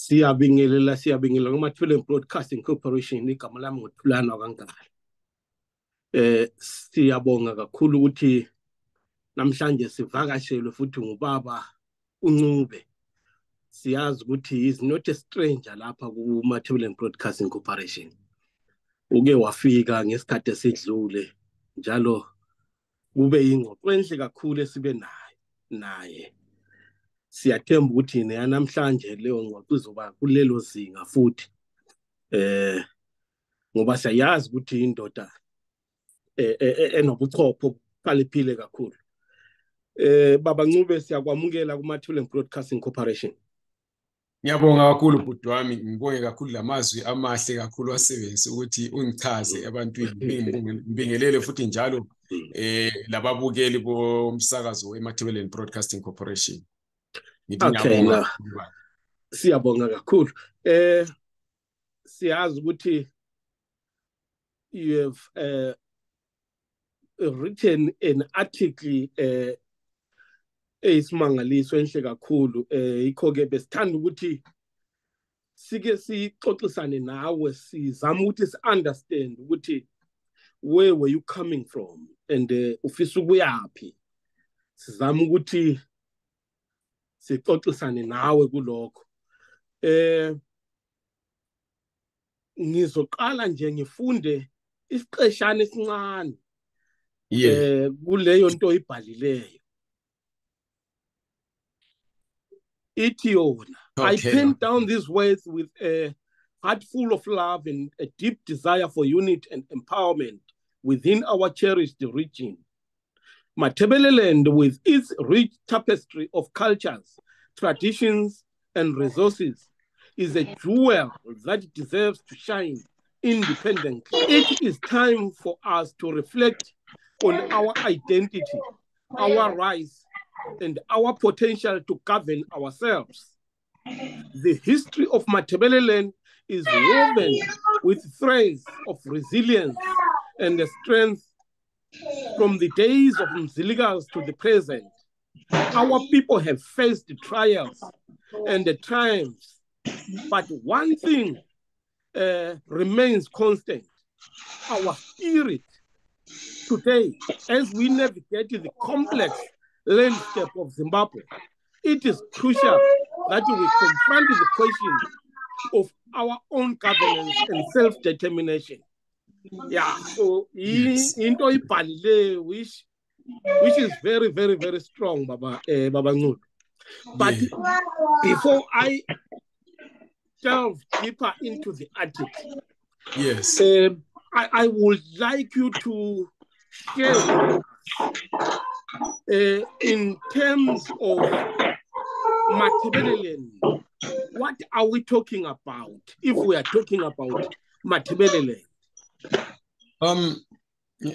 Siyabingelela kuMatabeleland Broadcasting Corporation igama lami ngothulana kankala. Siyabonga kakhulu ukuthi namhlanje sivakashelwe futhi ngubaba uNcube. Siyazi ukuthi is not a stranger lapha kuMatabeleland Broadcasting Corporation. Uke wafika ngesikhathi esidlule njalo kube ingxoxo enhle kakhulu esibe naye. Siyathemba ukuthi namhlanje leyo ngxoxo izoba kulelo zinga futhi ngoba siyazi ukuthi indoda enobuchopho qaliphile kakhulu. Baba Ncube siyakwamukela kuMatabeleland Broadcasting Corporation. Ngiyabonga kakhulu bhuti wami, ngibonge kakhulu lamazwi amahle kakhulu wasebenzisa ukuthi ungichaze ebantwini, ngibingelele futhi njalo lababukeli bomsakazo weMatabeleland Broadcasting Corporation. Okay, siyabonga kakhulu. Siyazi ukuthi you have written an article eyisimangaliso enhle kakhulu, ikho ke besithanda ukuthi sike sixoxisane nawe sizama ukuthi si-understand ukuthi where were you coming from and ufisa ukuyaphi. Sizama ukuthi sixoxisane nawe kulokho. Ngizoqala nje ngifunde isiqeshana esincane kuleyo nto ibhalileyo. Ithi yona, I penned down these words with a heart full of love and a deep desire for unity and empowerment within our cherished region. Matabeleland, with its rich tapestry of cultures, traditions, and resources, is a jewel that deserves to shine independently. It is time for us to reflect on our identity, our rights, and our potential to govern ourselves. The history of Matabeleland is woven with threads of resilience and strength from the days of Mxolisi to the present. Our people have faced trials and triumphs, but one thing remains constant: our spirit. Today, as we navigate the complex landscape of Zimbabwe, it is crucial that we confront the question of our own governance and self-determination. Yeah, so into ibhalile which is very, very, very strong, Baba Ncube. But before I delve deeper into the article, yes, I would like you to share with us, in terms of Matabeleland, what are we talking about if we are talking about Matabeleland?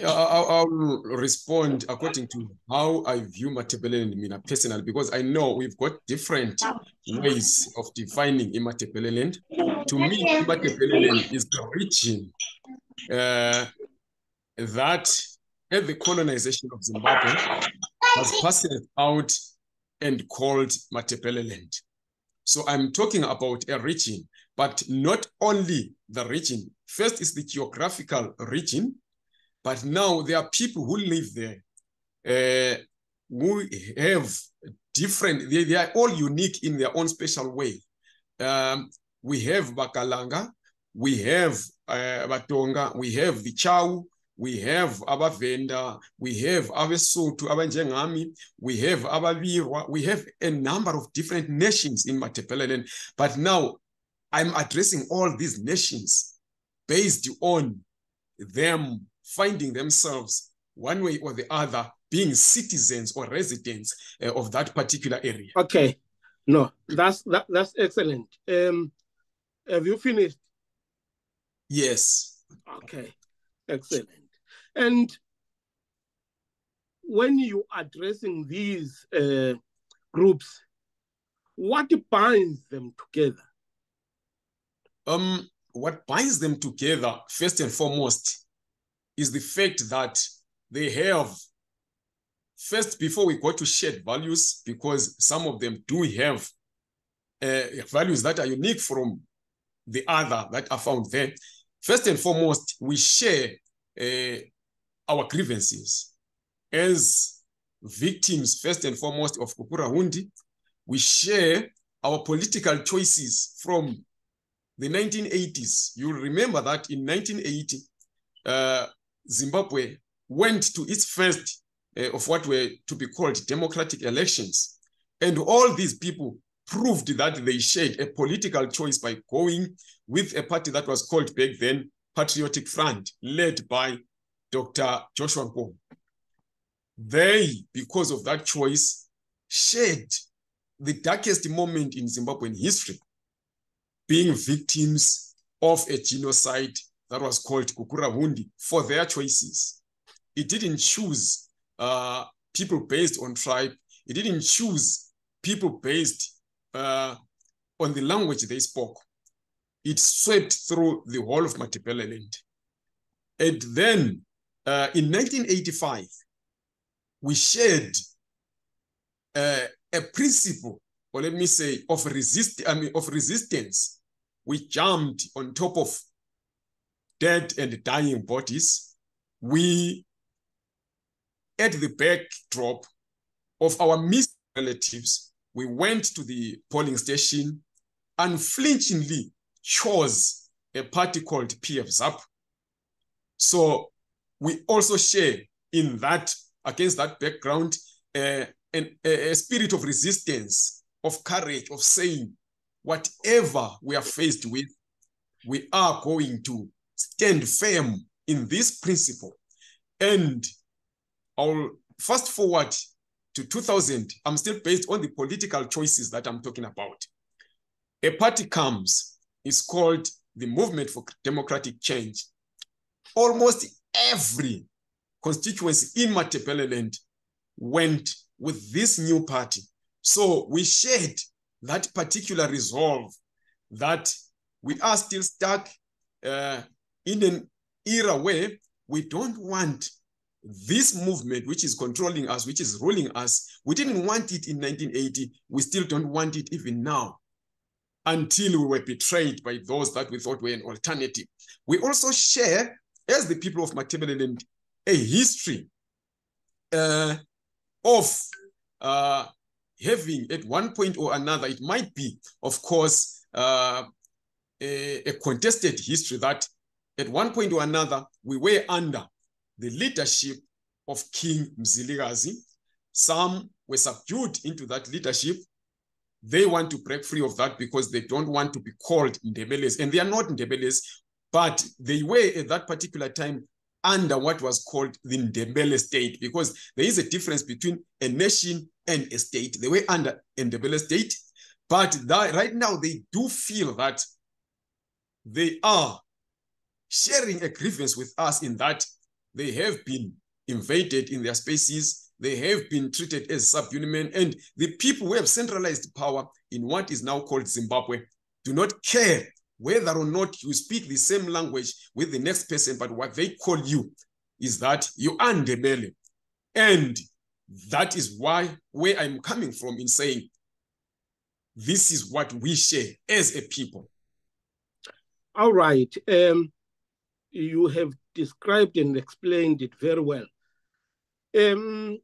I'll respond according to how I view Matabeleland personally, because I know we've got different ways of defining Matabeleland. To me, Matabeleland is the region that at the colonization of Zimbabwe was passed out and called Matabeleland. So I'm talking about a region, but not only the region. First is the geographical region, but now there are people who live there who have different, they are all unique in their own special way. We have Bakalanga, we have Batonga, we have the Chau, we have Abavenda, we have Abesutu, Abanjengami, we have Ababirwa, we have a number of different nations in Matabeleland. But now I'm addressing all these nations based on them finding themselves one way or the other being citizens or residents of that particular area. Okay, no, that's excellent. Have you finished? Yes. Okay, excellent. And when you are addressing these groups, what binds them together? What binds them together, first and foremost, is the fact that they have, first, before we go to shared values, because some of them do have values that are unique from the other that are found there. First and foremost, we share our grievances as victims, first and foremost, of Kukurahundi. We share our political choices from the 1980s. You'll remember that in 1980, Zimbabwe went to its first of what were to be called democratic elections. And all these people proved that they shared a political choice by going with a party that was called back then Patriotic Front, led by Dr. Joshua Nkomo. They, because of that choice, shared the darkest moment in Zimbabwean history, being victims of a genocide that was called Kukurahundi for their choices. It didn't choose people based on tribe. It didn't choose people based on the language they spoke. It swept through the whole of Matabeleland. And then in 1985, we shared a principle, or let me say, of resistance. We jumped on top of dead and dying bodies. We, at the backdrop of our missing relatives, we went to the polling station, unflinchingly chose a party called PF-ZAP. So we also share in that, against that background, a spirit of resistance, of courage, of saying, whatever we are faced with, we are going to stand firm in this principle. And I'll fast forward to 2000. I'm still based on the political choices that I'm talking about. A party comes, it's called the Movement for Democratic Change. Almost every constituency in Matabeleland went with this new party. So we shared that particular resolve that we are still stuck in an era where we don't want this movement, which is controlling us, which is ruling us. We didn't want it in 1980. We still don't want it even now, until we were betrayed by those that we thought were an alternative. We also share, as the people of Matabeleland, a history of having, at one point or another, it might be, of course, a contested history, that at one point or another, we were under the leadership of King Mxolisi. Some were subdued into that leadership. They want to break free of that because they don't want to be called Ndebeles. And they are not Ndebeles, but they were at that particular time under what was called the Ndebele state, because there is a difference between a nation and a state. They were under a Ndebele state, but that, right now they do feel that they are sharing a grievance with us in that they have been invaded in their spaces. They have been treated as subhuman, and the people who have centralized power in what is now called Zimbabwe do not care whether or not you speak the same language with the next person, but what they call you is that you are Ndebele. And that is where I'm coming from in saying, this is what we share as a people. All right. You have described and explained it very well. In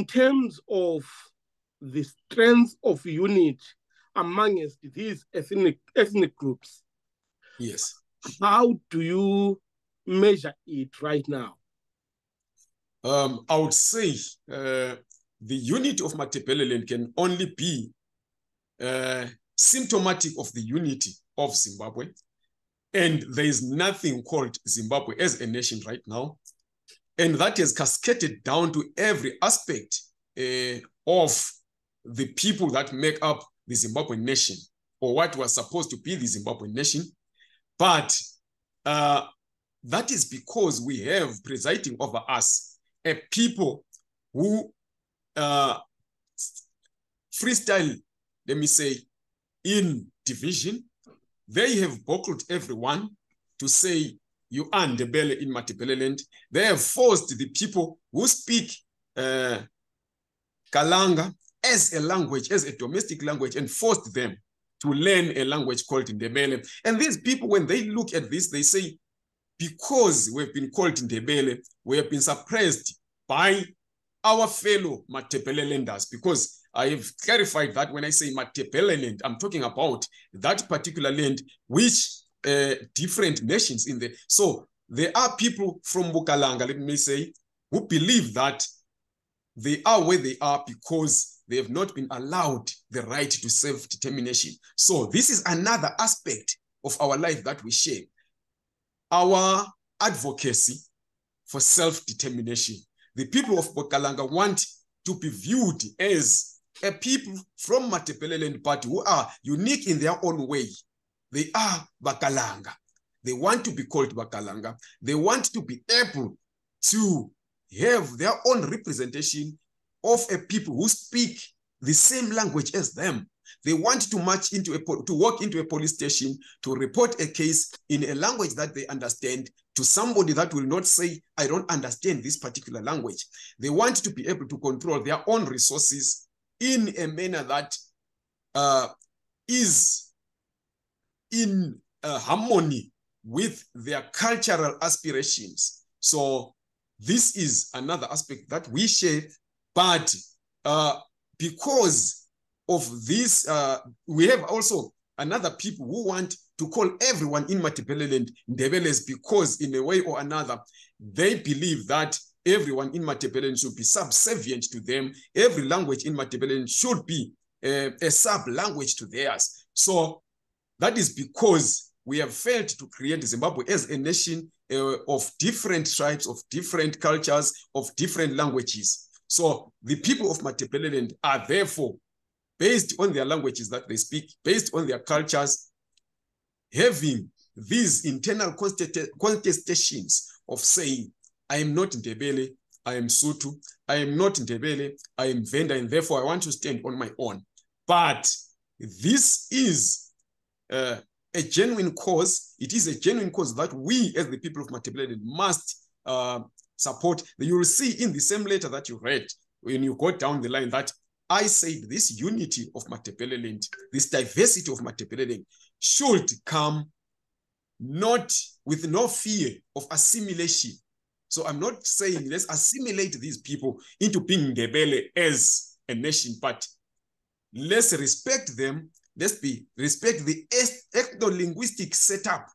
terms of the strength of unity amongst these ethnic groups, yes, how do you measure it right now? I would say the unity of Matabeleland can only be symptomatic of the unity of Zimbabwe. And there is nothing called Zimbabwe as a nation right now. And that has cascaded down to every aspect of the people that make up the Zimbabwean nation, or what was supposed to be the Zimbabwean nation. But that is because we have presiding over us a people who freestyle, let me say, in division. They have buckled everyone to say, you are Ndebele in Matabeleland. They have forced the people who speak Kalanga as a language, as a domestic language, and forced them to learn a language called Ndebele. And these people, when they look at this, they say, because we've been called Ndebele, we have been suppressed by our fellow Matabelelanders, because I have clarified that when I say Matabeleland, I'm talking about that particular land which different nations in there. So there are people from Bukalanga, let me say, who believe that they are where they are because they have not been allowed the right to self-determination. So this is another aspect of our life that we share. Our advocacy for self-determination. The people of Bukalanga want to be viewed as a people from Matabeleland Party who are unique in their own way. They are Bakalanga. They want to be called Bakalanga. They want to be able to have their own representation of a people who speak the same language as them. They want to walk into a police station to report a case in a language that they understand to somebody that will not say, I don't understand this particular language. They want to be able to control their own resources in a manner that is in harmony with their cultural aspirations. So this is another aspect that we share, but because of this, we have also another people who want to call everyone in Matabeleland Ndebeles, because in a way or another, they believe that everyone in Matabeleland should be subservient to them. Every language in Matabeleland should be a sub-language to theirs. So that is because we have failed to create Zimbabwe as a nation of different tribes, of different cultures, of different languages. So the people of Matabeleland are therefore, based on their languages that they speak, based on their cultures, having these internal contestations of saying, I am not Ndebele, I am Sutu, I am not Ndebele, I am Venda, and therefore I want to stand on my own. But this is a genuine cause. It is a genuine cause that we as the people of Matabeleland must support. You will see in the same letter that you read, when you go down the line, that I said this unity of Matabeleland, this diversity of Matabeleland should come not with no fear of assimilation. So I'm not saying let's assimilate these people into being Ndebele as a nation, but let's respect them. Let's respect the ethno-linguistic setup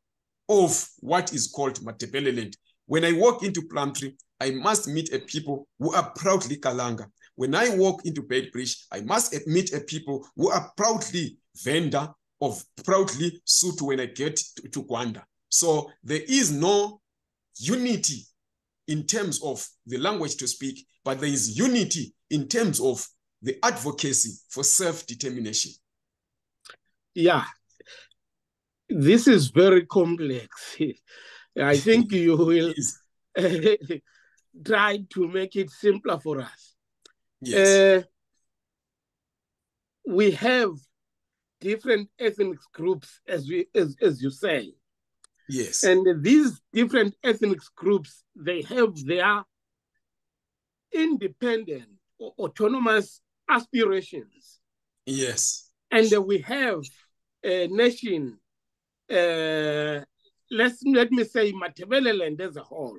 of what is called Matabeleland. When I walk into Plumtree, I must meet a people who are proudly Kalanga. When I walk into Bedbridge, I must meet a people who are proudly Venda, of proudly Sutu when I get to Gwanda. So there is no unity in terms of the language to speak, but there is unity in terms of the advocacy for self-determination. Yeah, this is very complex. I think you will try to make it simpler for us. Yes. We have different ethnic groups, as you say. Yes. And these different ethnic groups, they have their independent or autonomous aspirations. Yes. And we have a nation, let me say Matabeleland as a whole,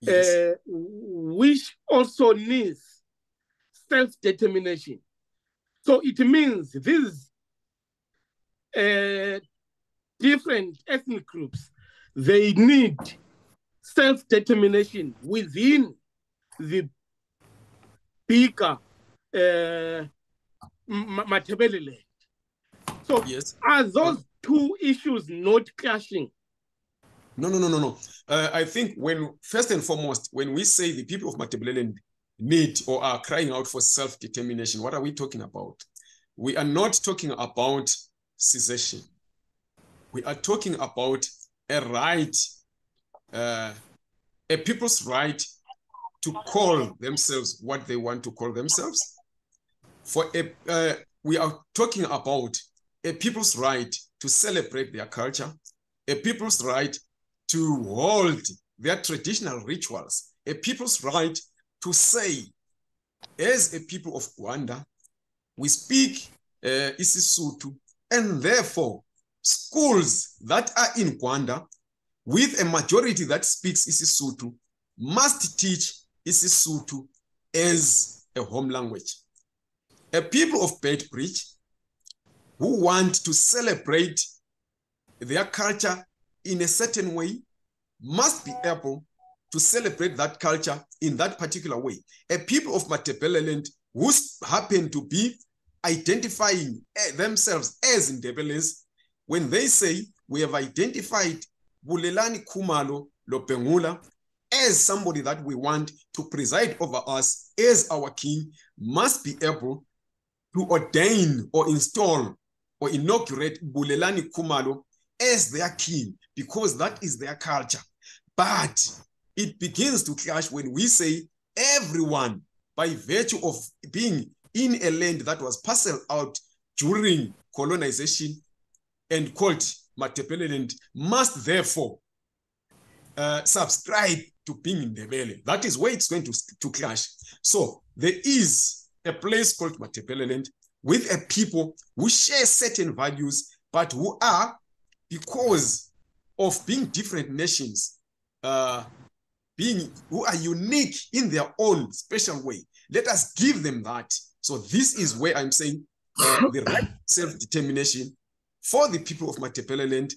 yes. which also needs self-determination. So it means these different ethnic groups, they need self-determination within the bigger Matabeleland. So yes. Are those two issues not clashing? No. I think first and foremost, when we say the people of Matabeleland need or are crying out for self-determination, what are we talking about? We are not talking about secession. We are talking about a right, a people's right to call themselves what they want to call themselves. We are talking about a people's right to celebrate their culture, a people's right to hold their traditional rituals, a people's right to say, as a people of Gwanda, we speak isiSotho, and therefore schools that are in Gwanda with a majority that speaks isiSotho must teach isiSotho as a home language. A people of Beitbridge who want to celebrate their culture in a certain way must be able to celebrate that culture in that particular way. A people of Matabeleland who happen to be identifying themselves as Ndebeles, when they say we have identified Bulelani Khumalo Lopengula as somebody that we want to preside over us as our king, must be able to ordain or install or inaugurate Bulelani Khumalo as their king, because that is their culture. But it begins to clash when we say everyone, by virtue of being in a land that was parceled out during colonization and called Matabeleland, must therefore subscribe to being in Ndebele. That is where it's going to clash. So there is a place called Matabeleland with a people who share certain values, but who are, because of being different nations, who are unique in their own special way. Let us give them that. So this is where I'm saying the right self-determination for the people of Matabeleland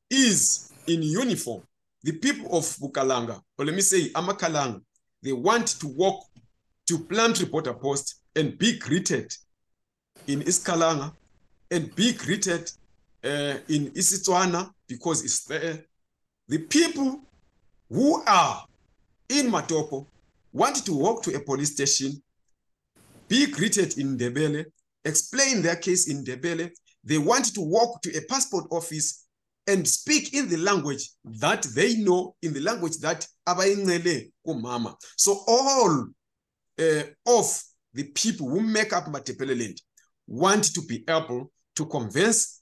is in uniform. The people of Bukalanga, or let me say Amakalanga, they want to walk to Plumtree Border Post and be greeted in Iskalanga and be greeted in Isitswana because it's there. The people who are in Matopo want to walk to a police station, be greeted in Ndebele, explain their case in Ndebele. They want to walk to a passport office and speak in the language that they know, in the language that abayingcele kumama. So all of the people who make up Matabeleland want to be able to converse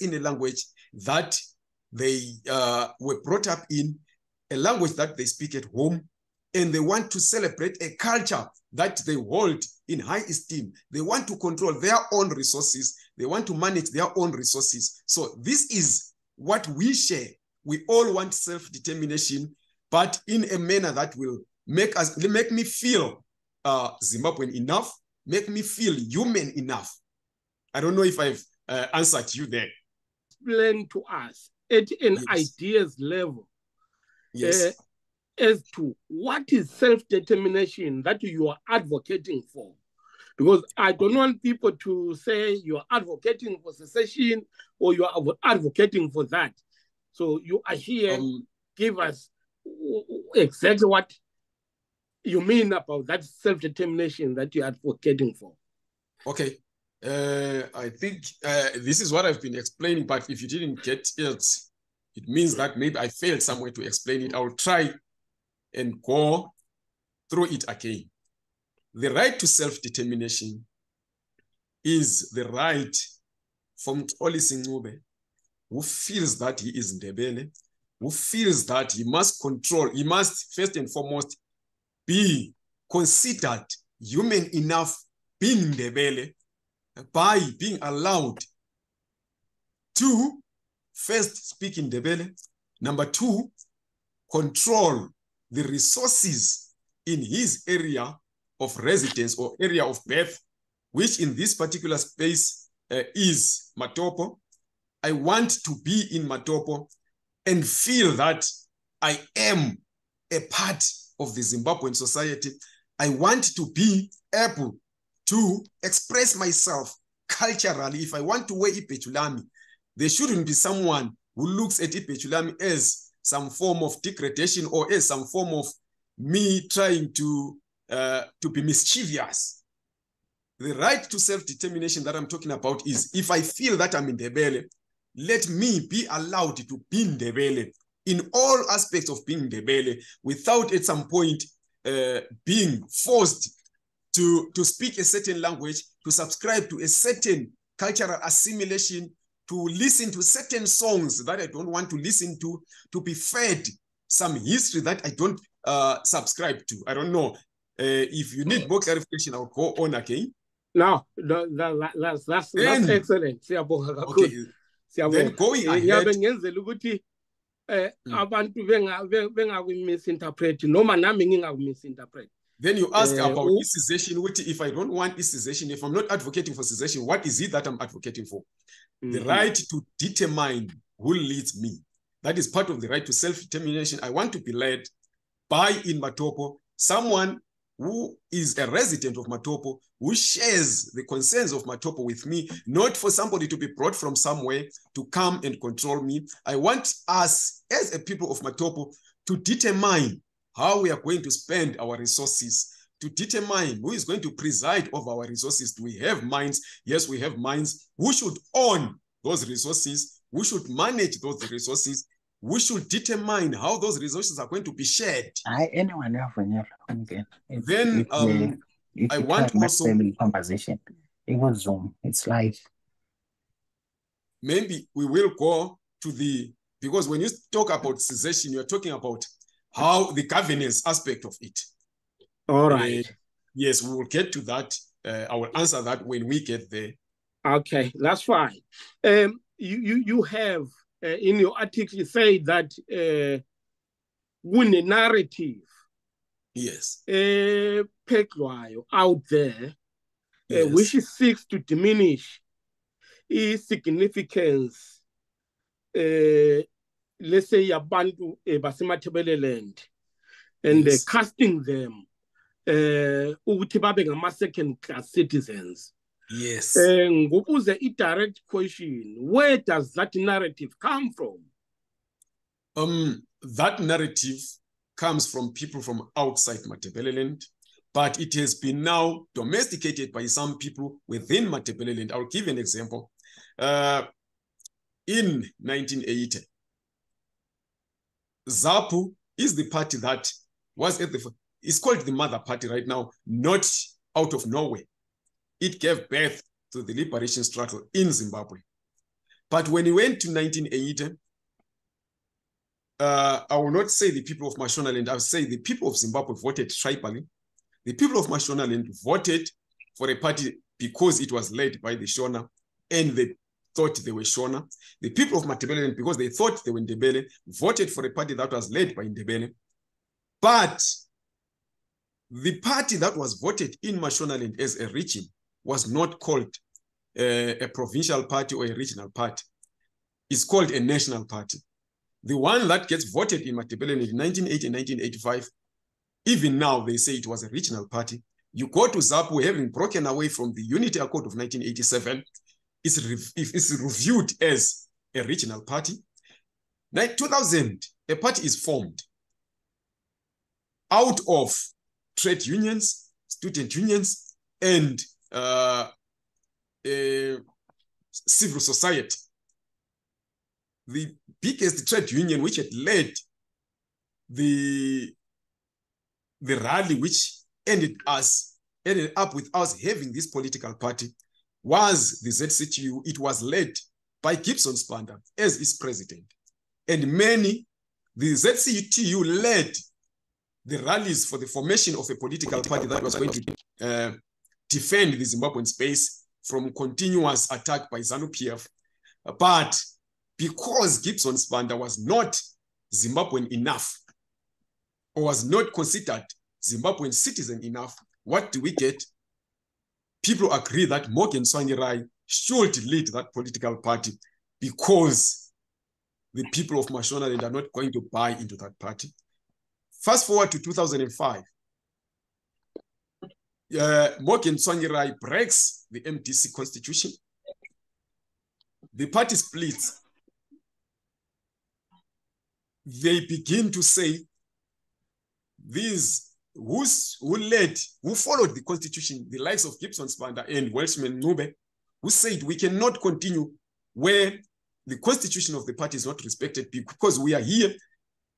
in a language that they were brought up in, a language that they speak at home, and they want to celebrate a culture that they hold in high esteem. They want to control their own resources. They want to manage their own resources. So this is what we share. We all want self-determination, but in a manner that will make me feel Zimbabwean enough, make me feel human enough. I don't know if I've answered you there. Explain to us at an ideas level as to what is self-determination that you are advocating for. Because I don't want people to say you're advocating for secession or you are advocating for that. So you are here, give us exactly what you mean about that self-determination that you're advocating for. Okay. I think this is what I've been explaining, but if you didn't get it, it means that maybe I failed somewhere to explain it. I'll try and go through it again. The right to self-determination is the right from Mxolisi Ncube, who feels that he is Ndebele, who feels that he must control, he must first and foremost be considered human enough being Ndebele by being allowed to first speak in Ndebele, number two, control the resources in his area of residence or area of birth, which in this particular space is Matopo. I want to be in Matopo and feel that I am a part of the Zimbabwean society. I want to be able to express myself culturally. If I want to wear Ipetulami, there shouldn't be someone who looks at Ipetulami as some form of degradation or as some form of me trying to be mischievous. The right to self-determination that I'm talking about is if I feel that I'm in Ndebele, let me be allowed to be in Ndebele in all aspects of being Ndebele without at some point being forced to speak a certain language, to subscribe to a certain cultural assimilation, to listen to certain songs that I don't want to listen to be fed some history that I don't subscribe to. I don't know. If you need more clarification, I'll go on again. Now, that's excellent. Okay, then going ahead. Abantu misinterpret noma nami ngingakumisinterpret. Then you ask about secession. If I don't want secession, if I'm not advocating for secession, what is it that I'm advocating for? The right to determine who leads me. That is part of the right to self-determination. I want to be led by, in Matopo, someone who is a resident of Matopo, who shares the concerns of Matopo with me, not for somebody to be brought from somewhere to come and control me. I want us, as a people of Matopo, to determine how we are going to spend our resources, to determine who is going to preside over our resources. Do we have mines? Yes, we have mines. Who should own those resources? Who should manage those resources? We should determine how those resources are going to be shared. Anyone Then I want also conversation. It was Zoom. It's live. Maybe we will go to because when you talk about secession, you're talking about how the governance aspect of it. All right. Yes, we will get to that. I will answer that when we get there. Okay, that's fine. You have in your article, you say that when a narrative, yes, out there, yes, which seeks to diminish its significance, let's say abantu Matabeleland, and yes, casting them ukuthi babe ngama-second-class citizens. Yes. Ngokuze a direct question, where does that narrative come from? That narrative comes from people from outside Matabeleland, but it has been now domesticated by some people within Matabeleland. I'll give an example. In 1980, ZAPU is the party that was at it's called the mother party right now, not out of nowhere. It gave birth to the liberation struggle in Zimbabwe. But when we went to 1980, I will not say the people of Mashonaland, I'll say the people of Zimbabwe voted tribally. The people of Mashonaland voted for a party because it was led by the Shona, and they thought they were Shona. The people of Matabeleland, because they thought they were Ndebele, voted for a party that was led by Ndebele. But the party that was voted in Mashonaland as a region was not called a provincial party or a regional party. It's called a national party. The one that gets voted in Matabeleland in 1980 and 1985, even now they say it was a regional party. You go to ZAPU, having broken away from the Unity Accord of 1987, it's reviewed as a regional party. Now, 2000, a party is formed out of trade unions, student unions, and civil society. The biggest trade union which had led the rally which ended up with us having this political party was the ZCTU. It was led by Gibson Spanda as its president. And the ZCTU led the rallies for the formation of a political party that was going to defend the Zimbabwean space from continuous attack by ZANU-PF. But because Gibson Spanda was not Zimbabwean enough, or was not considered Zimbabwean citizen enough, what do we get? People agree that Morgan Tsvangirai should lead that political party because the people of Mashonaland are not going to buy into that party. Fast forward to 2005. Morgan Tsvangirai breaks the MDC constitution. The party splits. They begin to say, these who followed the constitution, the likes of Gibson Spanda and Welshman Ncube, who said we cannot continue where the constitution of the party is not respected because we are here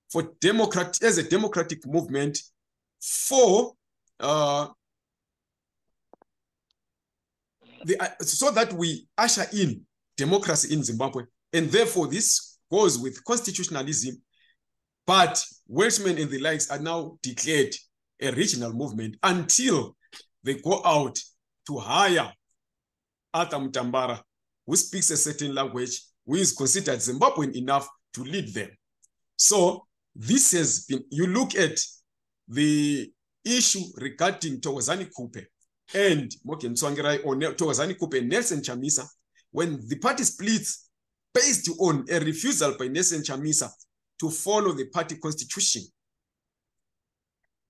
for as a democratic movement for so that we usher in democracy in Zimbabwe. And therefore this goes with constitutionalism. But Welshmen and the likes are now declared a regional movement until they go out to hire Arthur Mutambara, who speaks a certain language, who is considered Zimbabwean enough to lead them. So this has been, you look at the issue regarding Thokozani Ncube and Moke Mtsvangirai, or Thokozani Ncube and Nelson Chamisa, when the party splits based on a refusal by Nelson Chamisa to follow the party constitution.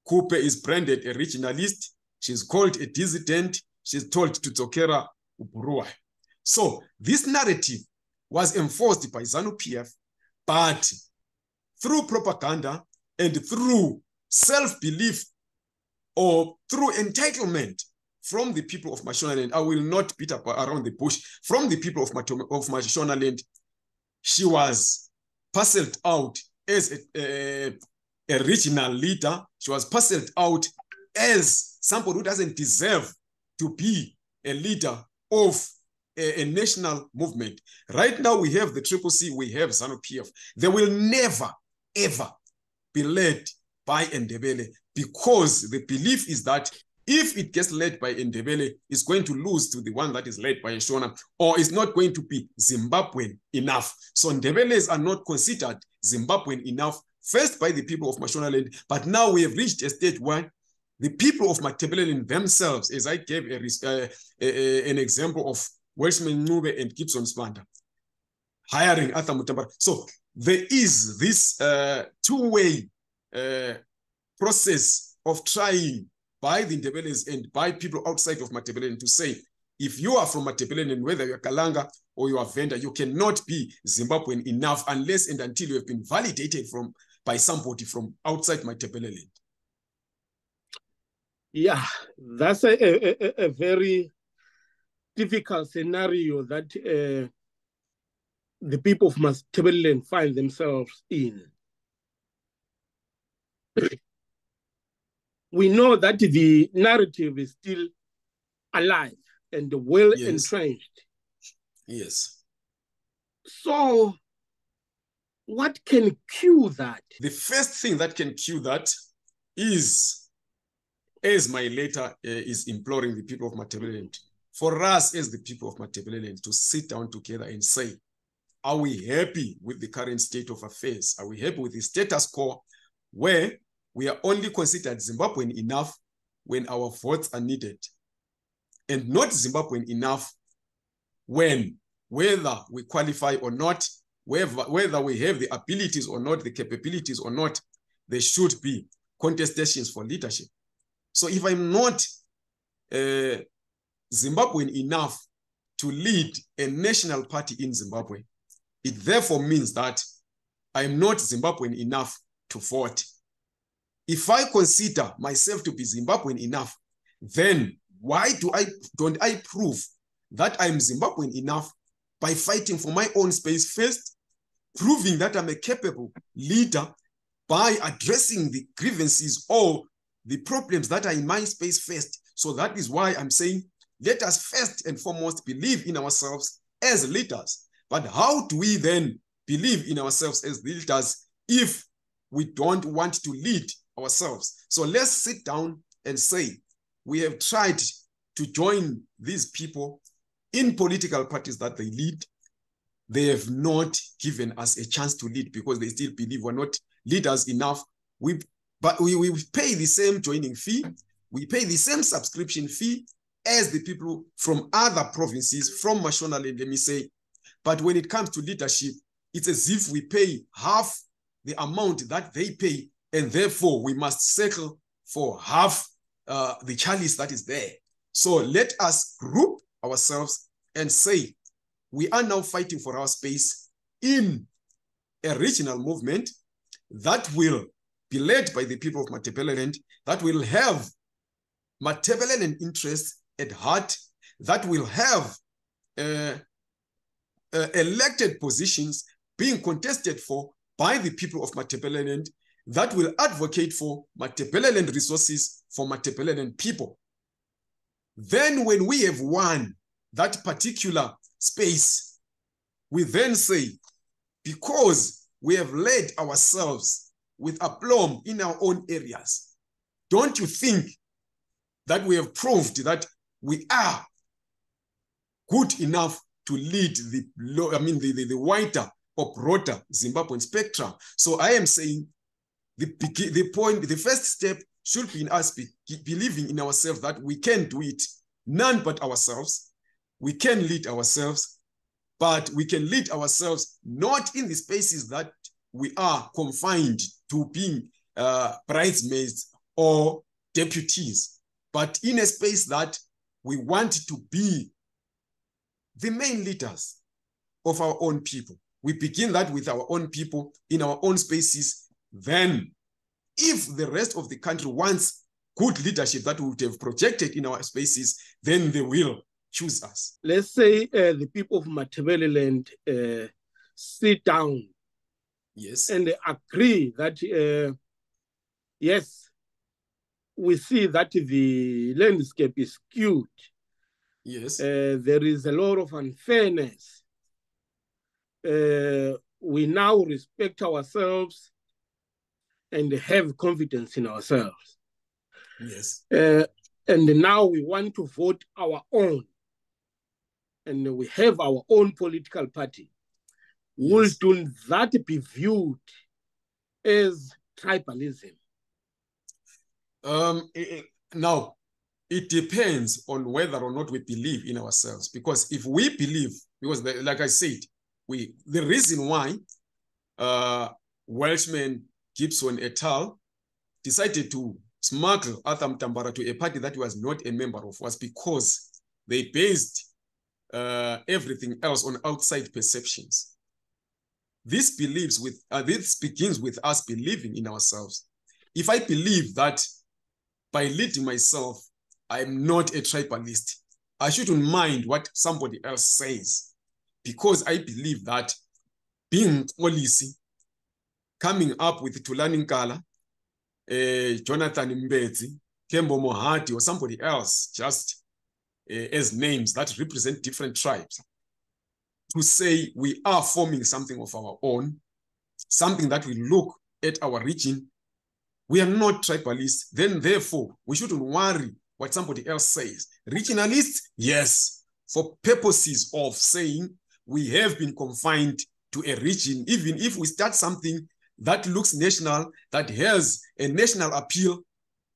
Ncube is branded a regionalist. She's called a dissident. She's told to Dzokera Uburuwa. So this narrative was enforced by ZANU-PF, but through propaganda and through self-belief or through entitlement from the people of Mashonaland. I will not beat up around the bush. From the people of Mashonaland, she was parceled out as a regional leader. She was parceled out as somebody who doesn't deserve to be a leader of a national movement. Right now, we have the CCC, we have ZANU-PF. They will never, ever be led by Ndebele, because the belief is that if it gets led by Ndebele, it's going to lose to the one that is led by Shona, or it's not going to be Zimbabwean enough. So Ndebeles are not considered Zimbabwean enough, first by the people of Mashonaland, but now we have reached a stage where the people of Matabeleland themselves, as I gave an example of Welshman Ncube and Gibson Spanda, hiring Arthur Mutambara. So there is this two-way process of trying by the Ndebeles and by people outside of Matabeleland to say, if you are from Matabeleland, whether you're Kalanga or you are Venda, you cannot be Zimbabwean enough unless and until you have been validated by somebody from outside Matabeleland. Yeah, that's a very difficult scenario that the people of Matabeleland find themselves in. We know that the narrative is still alive and well entrenched. Yes. So what can cue that? The first thing that can cue that is, as my letter is imploring the people of Matabeleland, for us as the people of Matabeleland to sit down together and say, are we happy with the current state of affairs? Are we happy with the status quo where we are only considered Zimbabwean enough when our votes are needed, and not Zimbabwean enough when, whether we qualify or not, whether we have the abilities or not, the capabilities or not, there should be contestations for leadership. So if I'm not Zimbabwean enough to lead a national party in Zimbabwe, it therefore means that I'm not Zimbabwean enough to vote. If I consider myself to be Zimbabwean enough, then why don't I prove that I'm Zimbabwean enough by fighting for my own space first, proving that I'm a capable leader by addressing the grievances or the problems that are in my space first. So that is why I'm saying, let us first and foremost believe in ourselves as leaders. But how do we then believe in ourselves as leaders if we don't want to lead ourselves? So let's sit down and say, we have tried to join these people in political parties that they lead. They have not given us a chance to lead because they still believe we're not leaders enough. But we pay the same joining fee. We pay the same subscription fee as the people from other provinces, from Mashonaland, let me say. But when it comes to leadership, it's as if we pay half the amount that they pay, and therefore we must settle for half the chalice that is there. So let us group ourselves and say, we are now fighting for our space in a regional movement that will be led by the people of Matabeleland, that will have Matabeleland interests at heart, that will have elected positions being contested for by the people of Matabeleland, that will advocate for Matabeleland resources for Matabeleland people. Then when we have won that particular space, we then say, because we have led ourselves with aplomb in our own areas, don't you think that we have proved that we are good enough to lead the wider or broader Zimbabwean spectrum. So I am saying the first step should be in us believing in ourselves that we can do it, none but ourselves. We can lead ourselves, but we can lead ourselves not in the spaces that we are confined to being bridesmaids or deputies, but in a space that we want to be the main leaders of our own people. We begin that with our own people in our own spaces. Then, if the rest of the country wants good leadership that we would have projected in our spaces, then they will choose us. Let's say the people of Matabeleland sit down, yes, and agree that, yes, we see that the landscape is skewed. Yes. There is a lot of unfairness. We now respect ourselves and have confidence in ourselves. Yes. And now we want to vote our own. And we have our own political party. Yes. Will that be viewed as tribalism? Now, it depends on whether or not we believe in ourselves. Because if we believe, like I said, the reason why Welshman Gibson et al. Decided to smuggle Arthur Mtambara to a party that he was not a member of was because they based everything else on outside perceptions. This begins with us believing in ourselves. If I believe that by leading myself, I'm not a tribalist, I shouldn't mind what somebody else says, because I believe that being Mxolisi, coming up with Tulani Nkala, Jonathan Mbedzi, Kembo Mohati, or somebody else, just as names that represent different tribes, to say we are forming something of our own, something that we look at our region, we are not tribalists, then therefore we shouldn't worry what somebody else says. Regionalists, yes, for purposes of saying we have been confined to a region, even if we start something that looks national, that has a national appeal,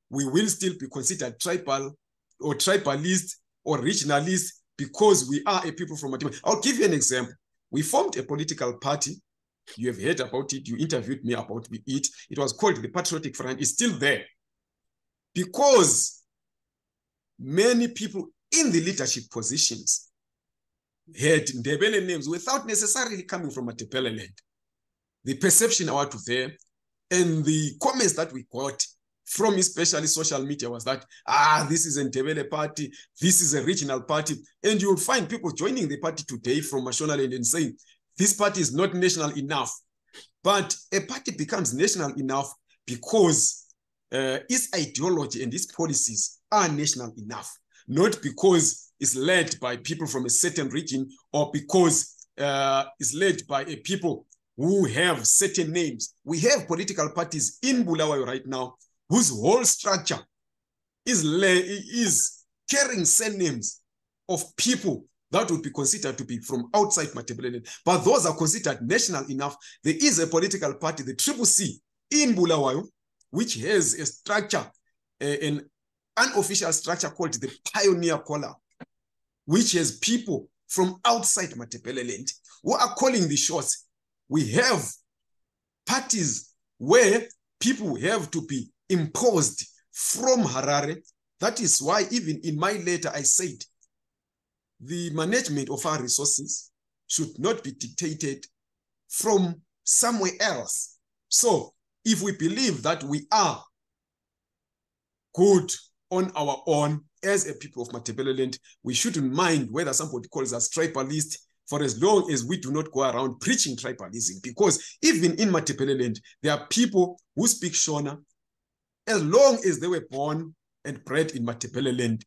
we will still be considered tribal or tribalist or regionalist because we are a people from a different. I'll give you an example. We formed a political party. You have heard about it. You interviewed me about it. It was called the Patriotic Front. It's still there because many people in the leadership positions had Ndebele names without necessarily coming from Matabeleland. The perception out there and the comments that we got from especially social media was that, this is a Ndebele party, this is a regional party. And you'll find people joining the party today from Mashonaland and saying, this party is not national enough. But a party becomes national enough because its ideology and its policies are national enough, not because it's led by people from a certain region or because it's led by a people who have certain names. We have political parties in Bulawayo right now whose whole structure is carrying surnames of people that would be considered to be from outside Matabeleland, but those are considered national enough. There is a political party, the CCC in Bulawayo, which has a structure, an unofficial structure called the Pioneer Collar, which has people from outside Matabeleland who are calling the shots. We have parties where people have to be imposed from Harare. That is why even in my letter I said the management of our resources should not be dictated from somewhere else. So if we believe that we are good on our own as a people of Matabeleland, we shouldn't mind whether somebody calls us tribalist, for as long as we do not go around preaching tribalism. Because even in Matabeleland, there are people who speak Shona. As long as they were born and bred in Matabeleland,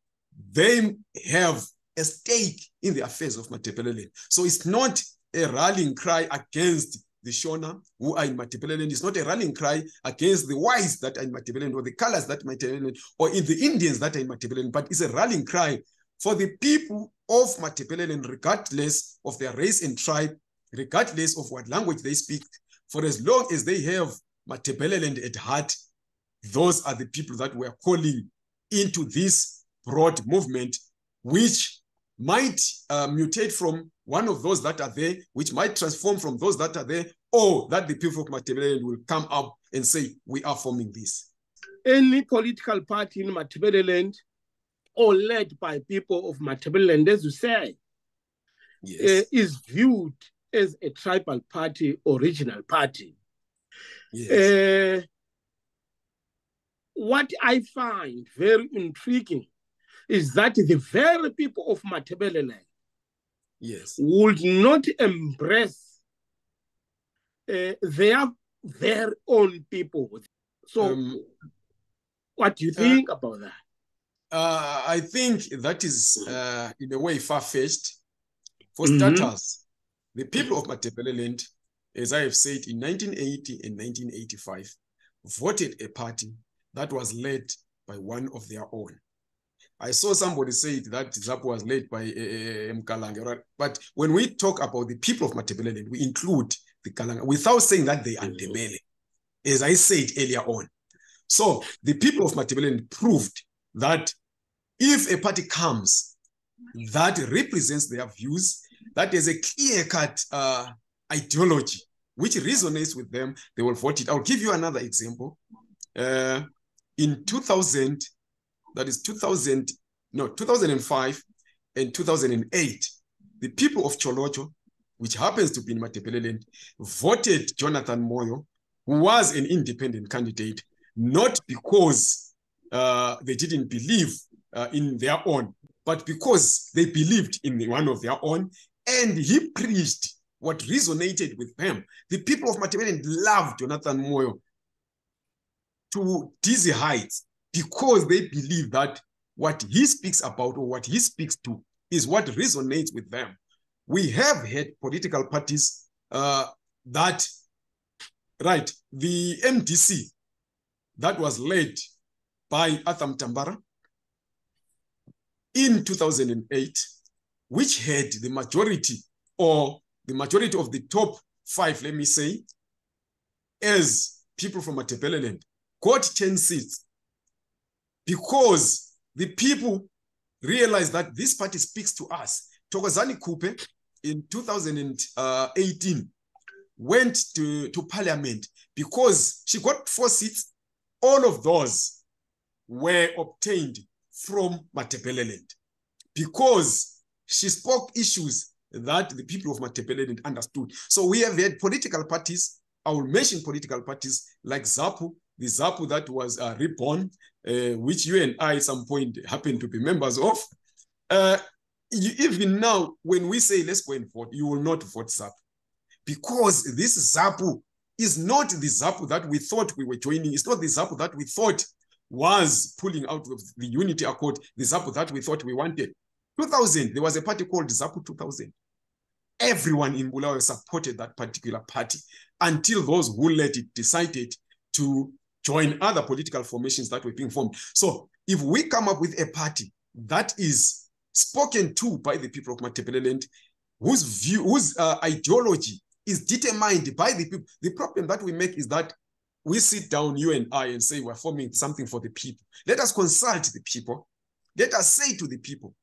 they have a stake in the affairs of Matabeleland. So it's not a rallying cry against the Shona who are in Matabeleland. It's not a rallying cry against the whites that are in Matabeleland or the colors that are in Matabeleland or in the Indians that are in Matabeleland, but it's a rallying cry for the people of Matabeleland, regardless of their race and tribe, regardless of what language they speak, for as long as they have Matabeleland at heart, those are the people that were calling into this broad movement, which might mutate from one of those that are there, which might transform from those that are there, or that the people of Matabeleland will come up and say, we are forming this. Any political party in Matabeleland or led by people of Matabeleland, as you say, yes, is viewed as a tribal party or regional party. Yes. What I find very intriguing is that the very people of Matabeleland yes, would not embrace their very own people. So what do you think about that? I think that is in a way far-fetched. For starters, the people of Matabeleland, as I have said, in 1980 and 1985, voted a party that was led by one of their own. I saw somebody say that ZAPU was led by Mkalanga, but when we talk about the people of Matabeleland, we include the Kalanga without saying that they are Ndebele, as I said earlier on. So the people of Matabeleland proved that if a party comes that represents their views, that is a clear-cut ideology which resonates with them, they will vote it. I'll give you another example. In 2000, that is 2005 and 2008, the people of Cholocho, which happens to be in Matabeleland, voted Jonathan Moyo, who was an independent candidate, not because they didn't believe in their own, but because they believed in one of their own, and he preached what resonated with them. The people of Matabeleland loved Jonathan Moyo to dizzy heights because they believe that what he speaks about or what he speaks to is what resonates with them. We have had political parties the MDC that was led by Arthur Mtambara in 2008, which had the majority of the top 5, let me say, as people from Matabeleland, got 10 seats because the people realized that this party speaks to us. Mxolisi Ncube in 2018 went to parliament because she got 4 seats. All of those were obtained from Matabeleland because she spoke issues that the people of Matabeleland understood. So we have had political parties. I will mention political parties like ZAPU, the ZAPU that was reborn, which you and I at some point happen to be members of. Even now, when we say let's go and vote, you will not vote ZAPU because this ZAPU is not the ZAPU that we thought we were joining. It's not the ZAPU that we thought was pulling out of the Unity Accord, the ZAPU that we thought we wanted. 2000, there was a party called ZAPU 2000. Everyone in Bulawayo supported that particular party until those who led it decided to join other political formations that were being formed. So if we come up with a party that is spoken to by the people of Matabeleland, whose ideology is determined by the people, the problem that we make is that we sit down, you and I, and say we're forming something for the people. Let us consult the people. Let us say to the people,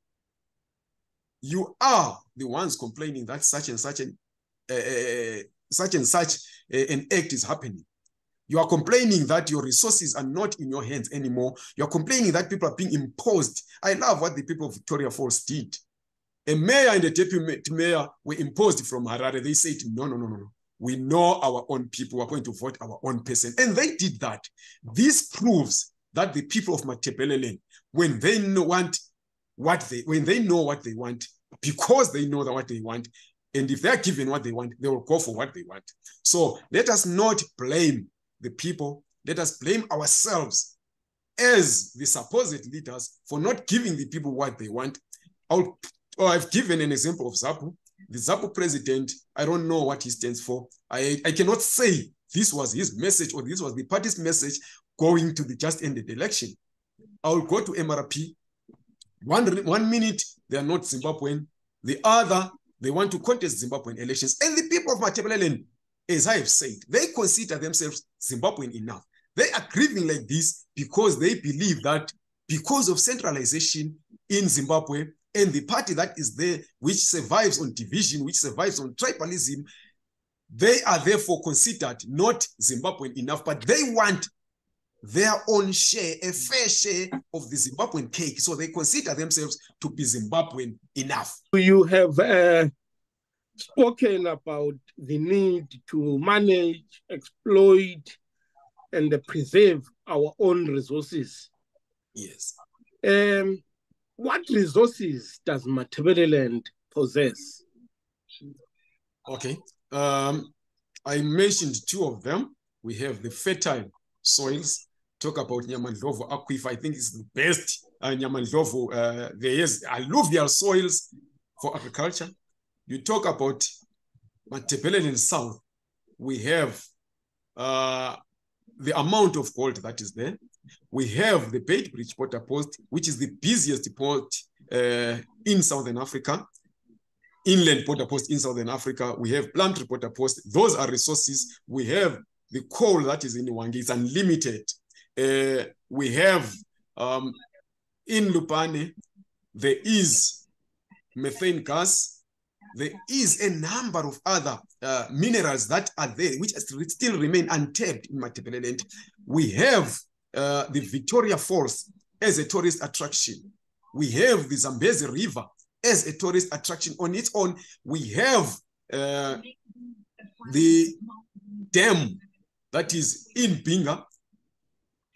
you are the ones complaining that such and such an act is happening. You are complaining that your resources are not in your hands anymore. You are complaining that people are being imposed. I love what the people of Victoria Falls did. A mayor and a deputy mayor were imposed from Harare. They said, no. We know our own people. We're going to vote our own person. And they did that. This proves that the people of Matabeleland, when they know what they want, because they know that what they want, and if they're given what they want, they will go for what they want. So let us not blame the people. Let us blame ourselves as the supposed leaders for not giving the people what they want. I've given an example of ZAPU. The ZAPU president, I don't know what he stands for. I cannot say this was his message or this was the party's message going to the just ended election. I will go to MRP. One minute, they are not Zimbabwean. The other, they want to contest Zimbabwean elections. And the people of Matabeleland, as I have said, they consider themselves Zimbabwean enough. They are grieving like this because they believe that because of centralization in Zimbabwe and the party that is there, which survives on division, which survives on tribalism, they are therefore considered not Zimbabwean enough, but they want their own share, a fair share of the Zimbabwean cake. So they consider themselves to be Zimbabwean enough. You have spoken about the need to manage, exploit, and preserve our own resources. Yes. What resources does Matabeleland possess? Okay. I mentioned two of them. We have the fertile soils. Talk about Nyamandlovu Aquifer. I think it's the best Nyamandlovu. There is alluvial soils for agriculture. You talk about Matabeleland South. We have the amount of gold that is there. We have the Beitbridge border post, which is the busiest port in Southern Africa. Inland border post in Southern Africa. We have Plumtree border post. Those are resources. We have the coal that is in Wangi. It's unlimited. We have in Lupane, there is methane gas. There is a number of other minerals that are there, which still remain untapped in Matabeleland. We have the Victoria Falls as a tourist attraction. We have the Zambezi River as a tourist attraction on its own. We have the dam that is in Binga,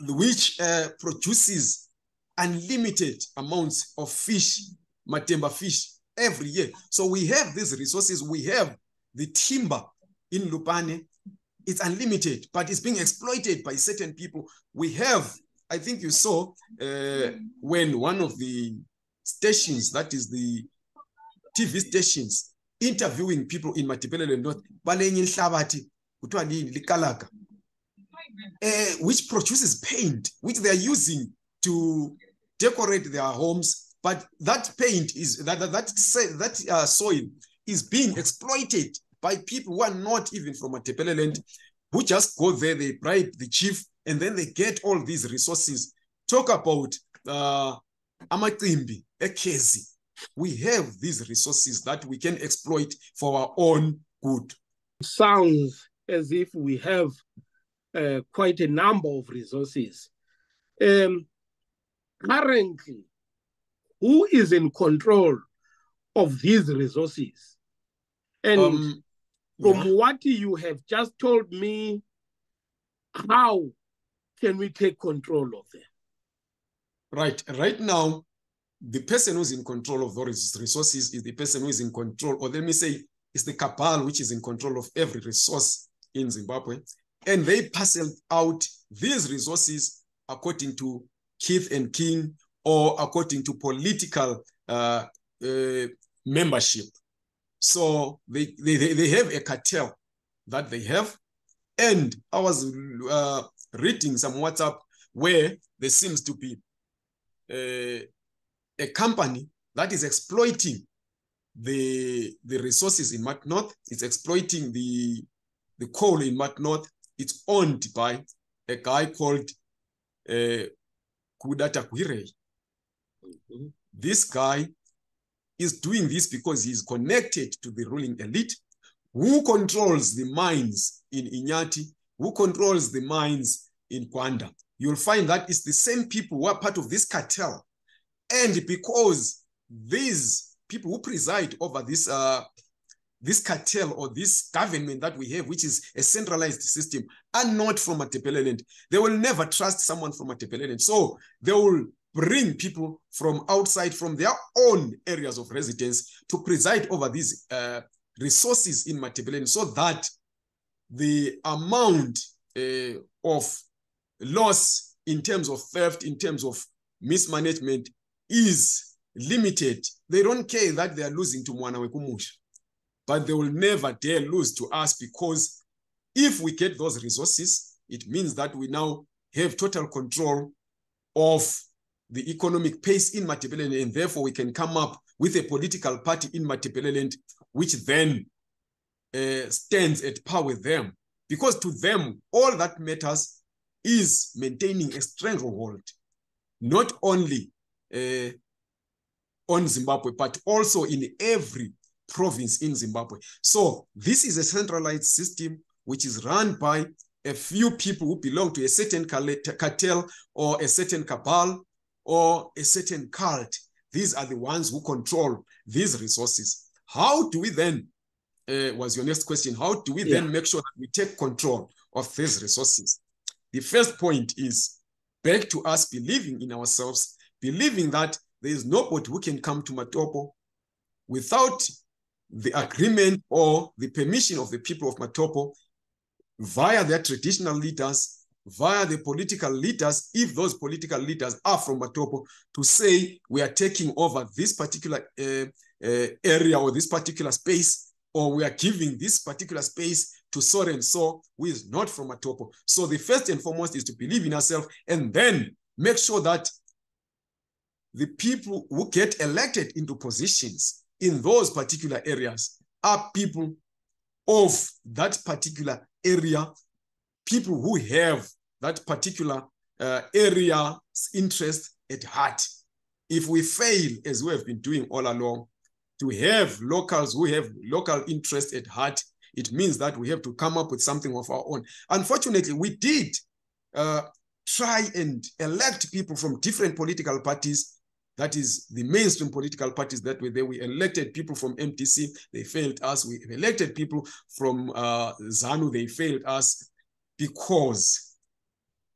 which produces unlimited amounts of fish, Matemba fish, every year. So we have these resources. We have the timber in Lupane. It's unlimited, but it's being exploited by certain people. We have, I think you saw when one of the stations, that is the TV stations, interviewing people in Matabeleland North, which produces paint, which they are using to decorate their homes. But that paint is that soil is being exploited by people who are not even from Matabeleland, who just go there, they bribe the chief, and then they get all these resources. Talk about Amaqimbi, Ekezi. We have these resources that we can exploit for our own good. Sounds as if we have quite a number of resources. Currently, who is in control of these resources? And from what you have just told me, how can we take control of them? Right now, the person who's in control of those resources is the person who is in control, or let me say, it's the cabal which is in control of every resource in Zimbabwe. And they parcel out these resources according to kith and kin, or according to political membership. So they have a cartel that they have. And I was reading some WhatsApp where there seems to be a company that is exploiting the resources in Mat North. It's exploiting the coal in Mat North. It's owned by a guy called Kudata Kwirei. This guy is doing this because he's connected to the ruling elite, who controls the mines in Inyati, who controls the mines in Kwanda. You'll find that it's the same people who are part of this cartel. And because these people who preside over this this cartel or this government that we have, which is a centralized system, are not from Matabeleland, they will never trust someone from Matabeleland. So they will bring people from outside, from their own areas of residence, to preside over these resources in Matabeleland, so that the amount of loss in terms of theft, in terms of mismanagement, is limited. They don't care that they are losing to Mwana Wekumusha, but they will never dare lose to us, because if we get those resources, it means that we now have total control of the economic pace in Matabeleland, and therefore we can come up with a political party in Matabeleland which then stands at par with them. Because to them, all that matters is maintaining a stranglehold, not only on Zimbabwe, but also in every province in Zimbabwe. So this is a centralized system which is run by a few people who belong to a certain cartel or a certain cabal or a certain cult. These are the ones who control these resources. How do we then, was your next question, how do we then make sure that we take control of these resources? The first point is back to us believing in ourselves, believing that there is nobody who can come to Matopo without the agreement or the permission of the people of Matopo via their traditional leaders, via the political leaders, if those political leaders are from Matopo, to say we are taking over this particular area or this particular space, or we are giving this particular space to so and so who is not from Matopo. So the first and foremost is to believe in ourselves and then make sure that the people who get elected into positions in those particular areas are people of that particular area, people who have that particular area's interest at heart. If we fail, as we have been doing all along, to have locals who have local interest at heart, it means that we have to come up with something of our own. Unfortunately, we did try and elect people from different political parties. That is the mainstream political parties that were there. We elected people from MTC, they failed us. We elected people from ZANU, they failed us, because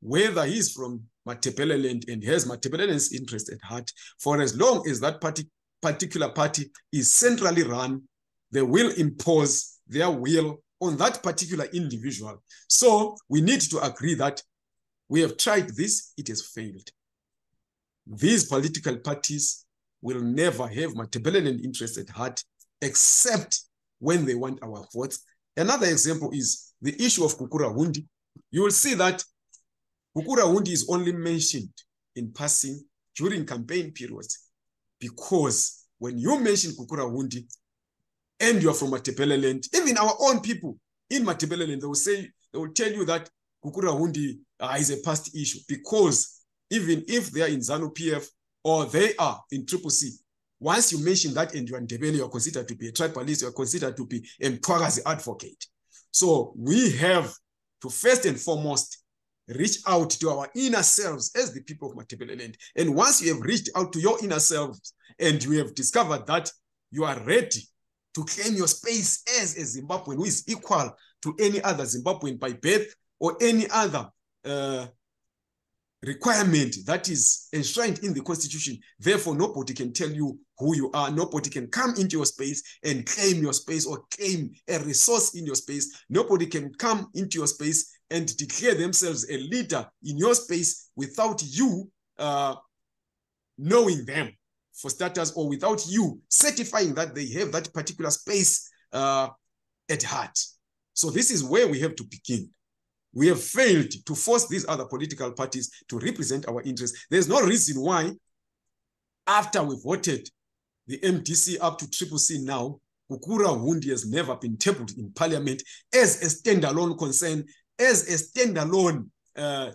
whether he's from Matabeleland and has Matabeleland's interest at heart, for as long as that particular party is centrally run, they will impose their will on that particular individual. So we need to agree that we have tried this, it has failed. These political parties will never have Matabeleland interest at heart, except when they want our votes. Another example is the issue of Kukura Hundi. You will see that Kukura Hundi is only mentioned in passing during campaign periods, because when you mention Kukura Hundi and you're from Matabeleland, even our own people in Matabeleland, they will tell you that Kukura Hundi is a past issue, because even if they are in ZANU PF or they are in CCC, once you mention that and you are in Ndebele, you are considered to be a tribalist, you are considered to be a Mtwagazi advocate. So we have to first and foremost reach out to our inner selves as the people of Matabeleland. And once you have reached out to your inner selves and you have discovered that you are ready to claim your space as a Zimbabwean who is equal to any other Zimbabwean by birth or any other requirement that is enshrined in the Constitution. Therefore, nobody can tell you who you are. Nobody can come into your space and claim your space or claim a resource in your space. Nobody can come into your space and declare themselves a leader in your space without you knowing them, for starters, or without you certifying that they have that particular space at heart. So this is where we have to begin. We have failed to force these other political parties to represent our interests. There's no reason why, after we voted the MDC up to CCC now, Kukura Hundi has never been tabled in parliament as a standalone concern, as a standalone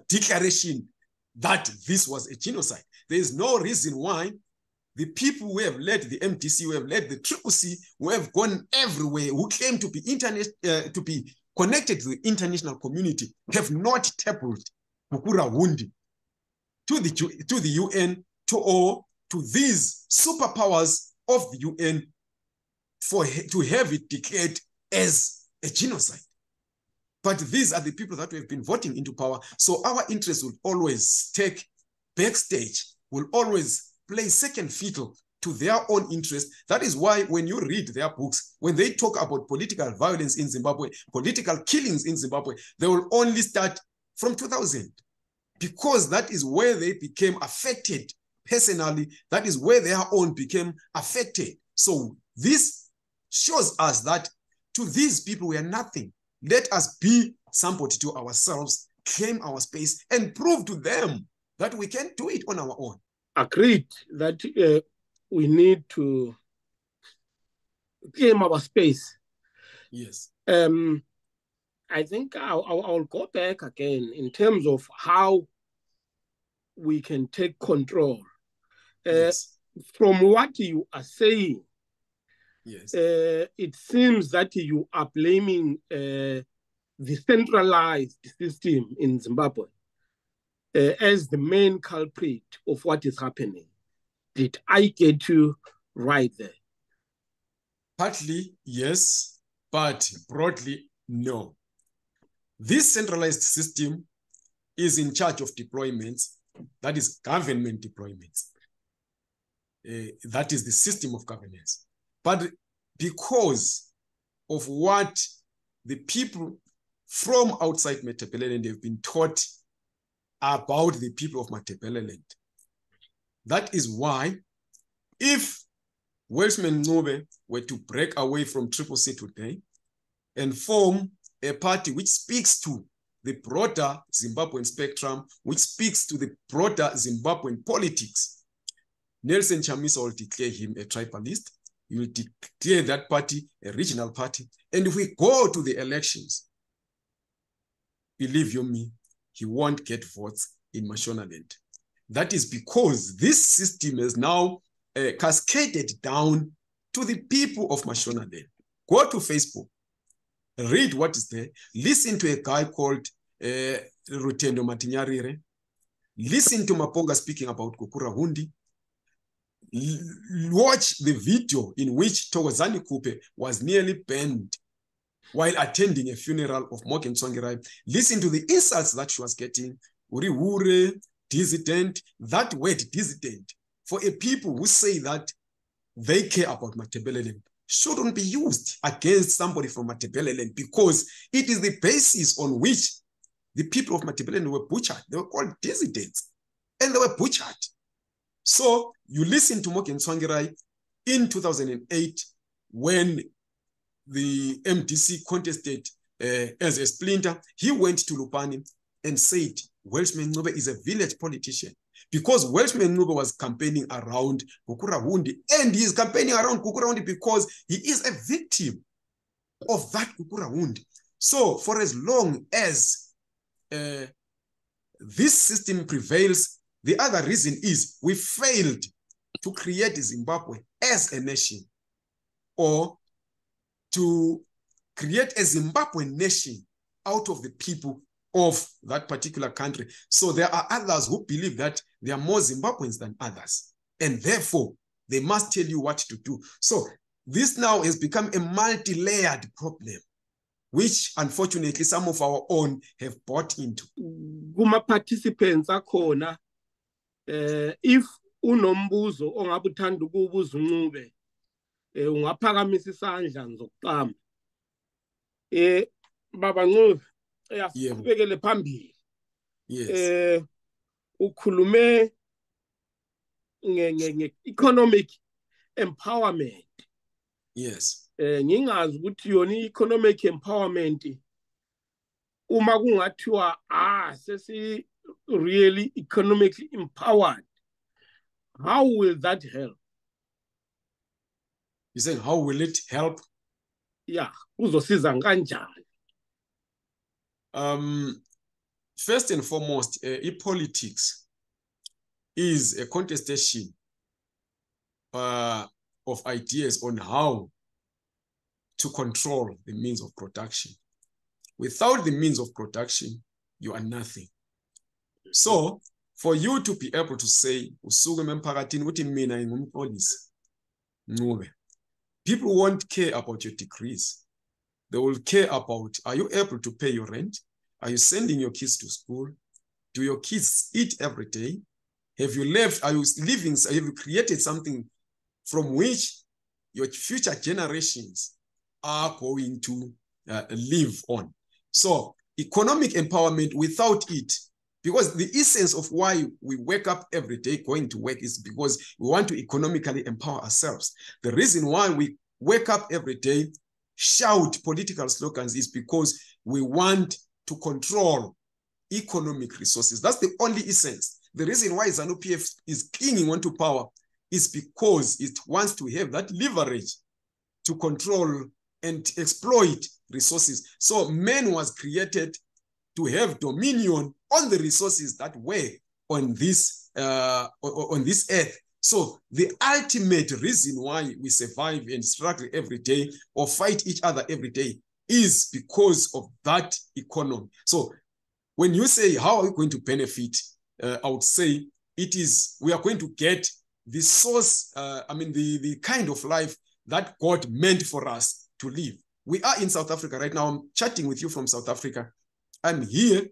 declaration that this was a genocide. There is no reason why the people who have led the MDC, who have led the CCC, who have gone everywhere, who claim to be connected to the international community, have not tabled Kukura Hundi to the UN, to these superpowers of the UN to have it declared as a genocide. But these are the people that have been voting into power. So our interests will always take backstage, will always play second fiddle to their own interest. That is why when you read their books, when they talk about political violence in Zimbabwe, political killings in Zimbabwe, they will only start from 2000, because that is where they became affected personally. That is where their own became affected. So this shows us that to these people, we are nothing. Let us be somebody to ourselves, claim our space, and prove to them that we can do it on our own. agreed that we need to claim our space. Yes. I think I'll go back again in terms of how we can take control. Yes. From what you are saying, yes, it seems that you are blaming the centralized system in Zimbabwe as the main culprit of what is happening. Did I get you right there? Partly, yes, but broadly, no. This centralized system is in charge of deployments, that is government deployments. That is the system of governance. But because of what the people from outside Matabeleland have been taught about the people of Matabeleland, that is why if Mxolisi Ncube were to break away from C today and form a party which speaks to the broader Zimbabwean spectrum, which speaks to the broader Zimbabwean politics, Nelson Chamisa will declare him a tribalist. He will declare that party a regional party. And if we go to the elections, believe you me, he won't get votes in Mashonaland. That is because this system has now cascaded down to the people of Mashonaland. Go to Facebook, read what is there, listen to a guy called Rutendo Matinyarire, listen to Maponga speaking about Kukura Hundi, watch the video in which Thokozani Kupe was nearly burned while attending a funeral of Moke Tsvangirai. Listen to the insults that she was getting, Urihure, dissident, that word dissident, for a people who say that they care about Matabeleland shouldn't be used against somebody from Matabeleland because it is the basis on which the people of Matabeleland were butchered. They were called dissidents and they were butchered. So you listen to Moke Tsvangirai in 2008 when the MDC contested as a splinter. He went to Lupani and said, Mxolisi Ncube is a village politician because Mxolisi Ncube was campaigning around Kukura Hundi, and he is campaigning around Kukura Hundi because he is a victim of that Kukura Hundi. So for as long as this system prevails, the other reason is we failed to create Zimbabwe as a nation or to create a Zimbabwean nation out of the people of that particular country. So there are others who believe that there are more Zimbabweans than others, and therefore they must tell you what to do. So this now has become a multi-layered problem, which unfortunately some of our own have bought into. Kuma participants akhona, if unombuzo ongabe uthanda ukubuza uNcube, ungaphakamisa isandla ngizokuqamba. Baba Ncube, uyasibekele phambili. Yes. Ukhulume nge-economic empowerment. Yes. Ngingazi ukuthi yona i-economic empowerment uma kungathiwa sesi really economically empowered, how will that help? You saying how will it help? Yeah, kuzosiza kanjani? First and foremost, politics is a contestation of ideas on how to control the means of production. Without the means of production, you are nothing. So, for you to be able to say, people won't care about your degrees. They will care about, are you able to pay your rent? Are you sending your kids to school? Do your kids eat every day? Have you left? Are you living? Have you created something from which your future generations are going to live on? So economic empowerment, without it, because the essence of why we wake up every day going to work is because we want to economically empower ourselves. The reason why we wake up every day, shout political slogans is because we want to control economic resources. That's the only essence. the reason why ZANU-PF is clinging onto power is because it wants to have that leverage to control and exploit resources. So man was created to have dominion on the resources that were on this earth. So the ultimate reason why we survive and struggle every day or fight each other every day is because of that economy. So when you say, how are we going to benefit? I would say we are going to get the source, the kind of life that God meant for us to live. We are in South Africa right now. I'm chatting with you from South Africa. I'm here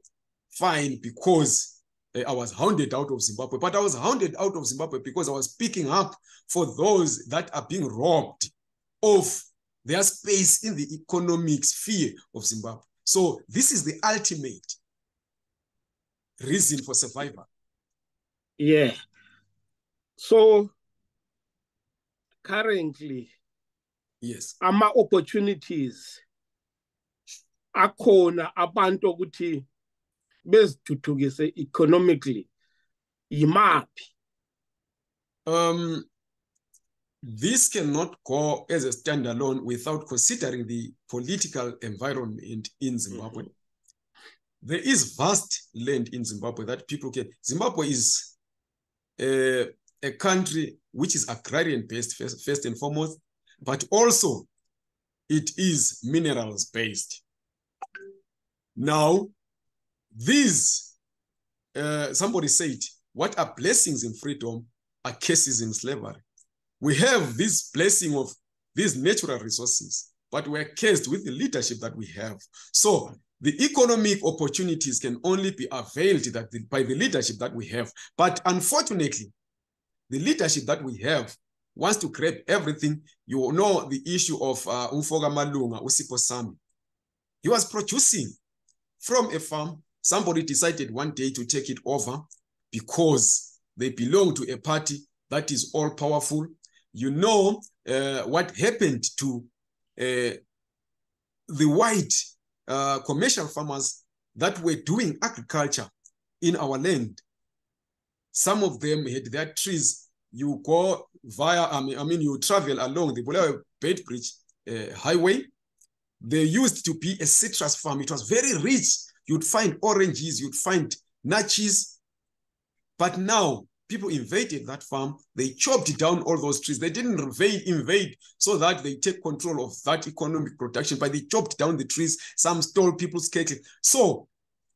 fine because I was hounded out of Zimbabwe, but I was hounded out of Zimbabwe because I was picking up for those that are being robbed of their space in the economic sphere of Zimbabwe. So this is the ultimate reason for survival. Yeah. So currently, yes, opportunities akhona abantu ukuthi bezithuthukise economically yimaphi? This cannot go as a standalone without considering the political environment in Zimbabwe. There is vast land in Zimbabwe that people can. Zimbabwe is a country which is agrarian based first and foremost, but also it is minerals based. Now, these, somebody said, what are blessings in freedom are curses in slavery. We have this blessing of these natural resources, but we're cursed with the leadership that we have. So the economic opportunities can only be availed by the leadership that we have. But unfortunately, the leadership that we have wants to grab everything. You know the issue of Umfoka Malunga, Usipho Sami. He was producing from a farm. Somebody decided one day to take it over because they belong to a party that is all powerful. You know what happened to the white commercial farmers that were doing agriculture in our land. Some of them had their trees. You go via, you travel along the Bulawayo Bedbridge highway. There used to be a citrus farm. It was very rich. You'd find oranges, you'd find nutches. But now people invaded that farm. They chopped down all those trees. They didn't invade so that they take control of that economic production, but they chopped down the trees. Some stole people's cattle. So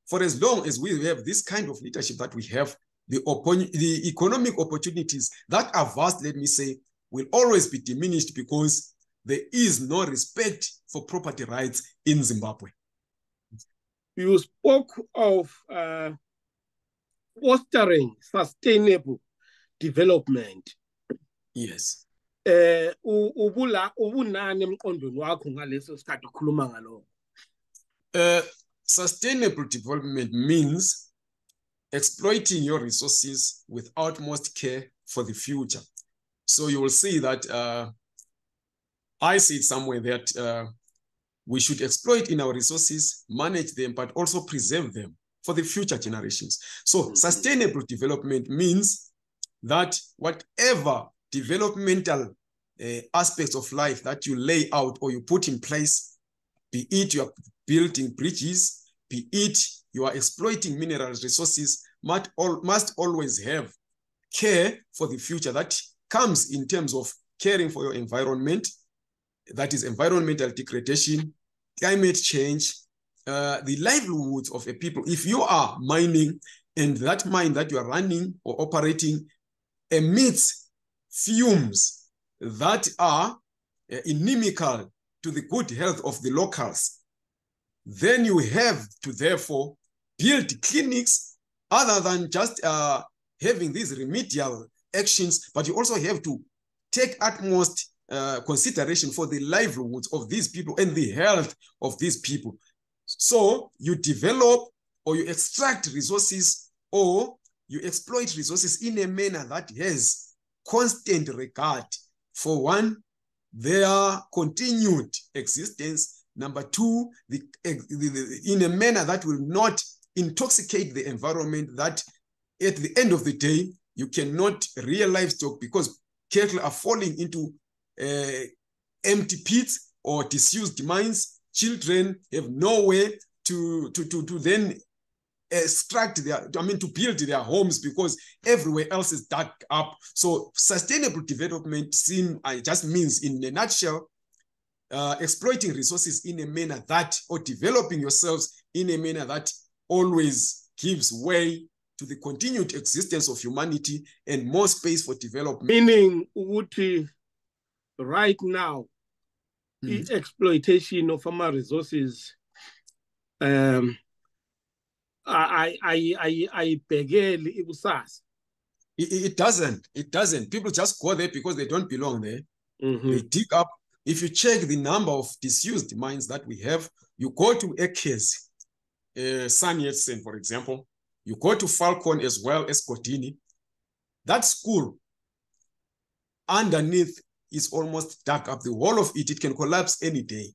for as long as we have this kind of leadership that we have, the economic opportunities that are vast, let me say, will always be diminished because there is no respect for property rights in Zimbabwe. You spoke of fostering sustainable development. Yes. Ubunani emqondweni wakho ngaleso sikhathi ukhuluma ngalokho? Sustainable development means exploiting your resources with utmost care for the future. So you will see that I said somewhere that we should exploit in our resources, manage them, but also preserve them for the future generations. So sustainable development means that whatever developmental aspects of life that you lay out or you put in place, be it you are building bridges, be it you are exploiting mineral resources, must always have care for the future. That comes in terms of caring for your environment, that is environmental degradation, climate change, the livelihoods of a people. If you are mining and that mine that you are running or operating emits fumes that are inimical to the good health of the locals, then you have to therefore build clinics other than just having these remedial actions, but you also have to take utmost consideration for the livelihoods of these people and the health of these people. So you develop or you extract resources or you exploit resources in a manner that has constant regard for one, their continued existence. Number two, in a manner that will not intoxicate the environment that at the end of the day, you cannot rear livestock because cattle are falling into empty pits or disused mines. Children have nowhere to then to build their homes because everywhere else is dug up. So sustainable development just means, in a nutshell, exploiting resources in a manner that, or developing yourselves in a manner that always gives way to the continued existence of humanity and more space for development. Meaning, right now, the exploitation of our resources, it doesn't. People just go there because they don't belong there. They dig up. If you check the number of disused mines that we have, you go to Ekezi, Sanyetsen, for example, you go to Falcon as well as Kodini. That school underneath is almost dug up. The whole of it can collapse any day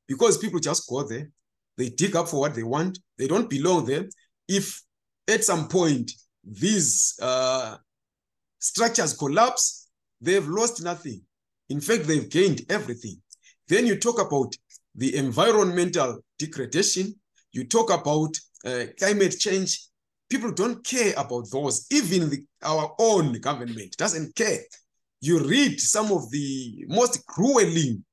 because people just go there. They dig up for what they want. They don't belong there. If at some point these structures collapse, they've lost nothing. In fact, they've gained everything. Then you talk about the environmental degradation. You talk about climate change. People don't care about those. Even our own government doesn't care. You read some of the most grueling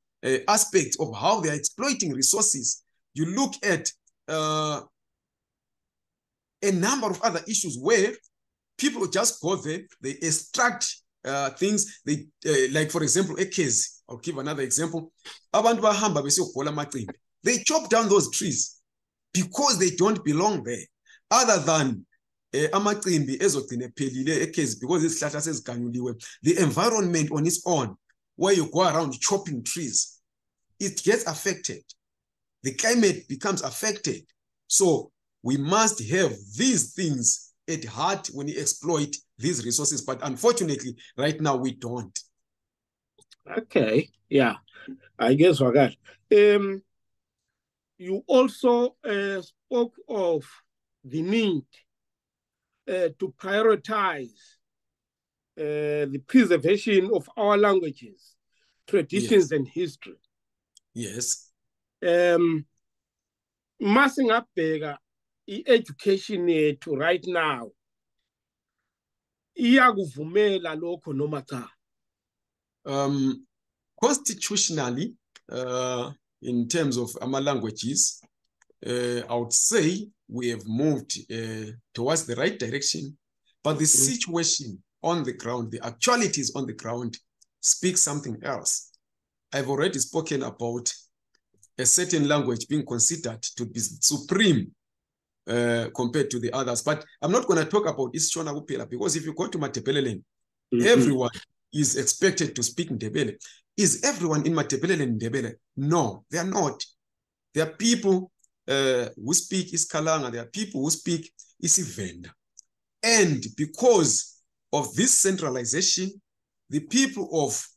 aspects of how they're exploiting resources. You look at a number of other issues where people just go there, they extract things. They like, for example, a case. I'll give another example. They chop down those trees because they don't belong there. Other than because the environment on its own, where you go around chopping trees, it gets affected. The climate becomes affected. So we must have these things at heart when we exploit these resources. But unfortunately, right now we don't. Okay, yeah, I guess I got. You also spoke of the need to prioritize the preservation of our languages, traditions, and history. Yes. Masingabheka i-education yethu right now iyakuvumela lokho noma cha? Constitutionally, in terms of our languages, I would say we have moved towards the right direction, but the situation on the ground, the actualities on the ground, speak something else. I've already spoken about a certain language being considered to be supreme compared to the others. But I'm not going to talk about isiShona kuphela, because if you go to Matabeleland, everyone is expected to speak Ndebele. Is everyone in Matabeleland Ndebele? No, they are not. There are people who speak isiKhalanga, there are people who speak isiVenda. And because of this centralization, the people of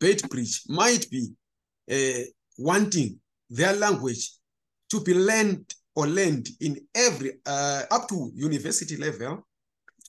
Beitbridge might be wanting their language to be learned in every, up to university level.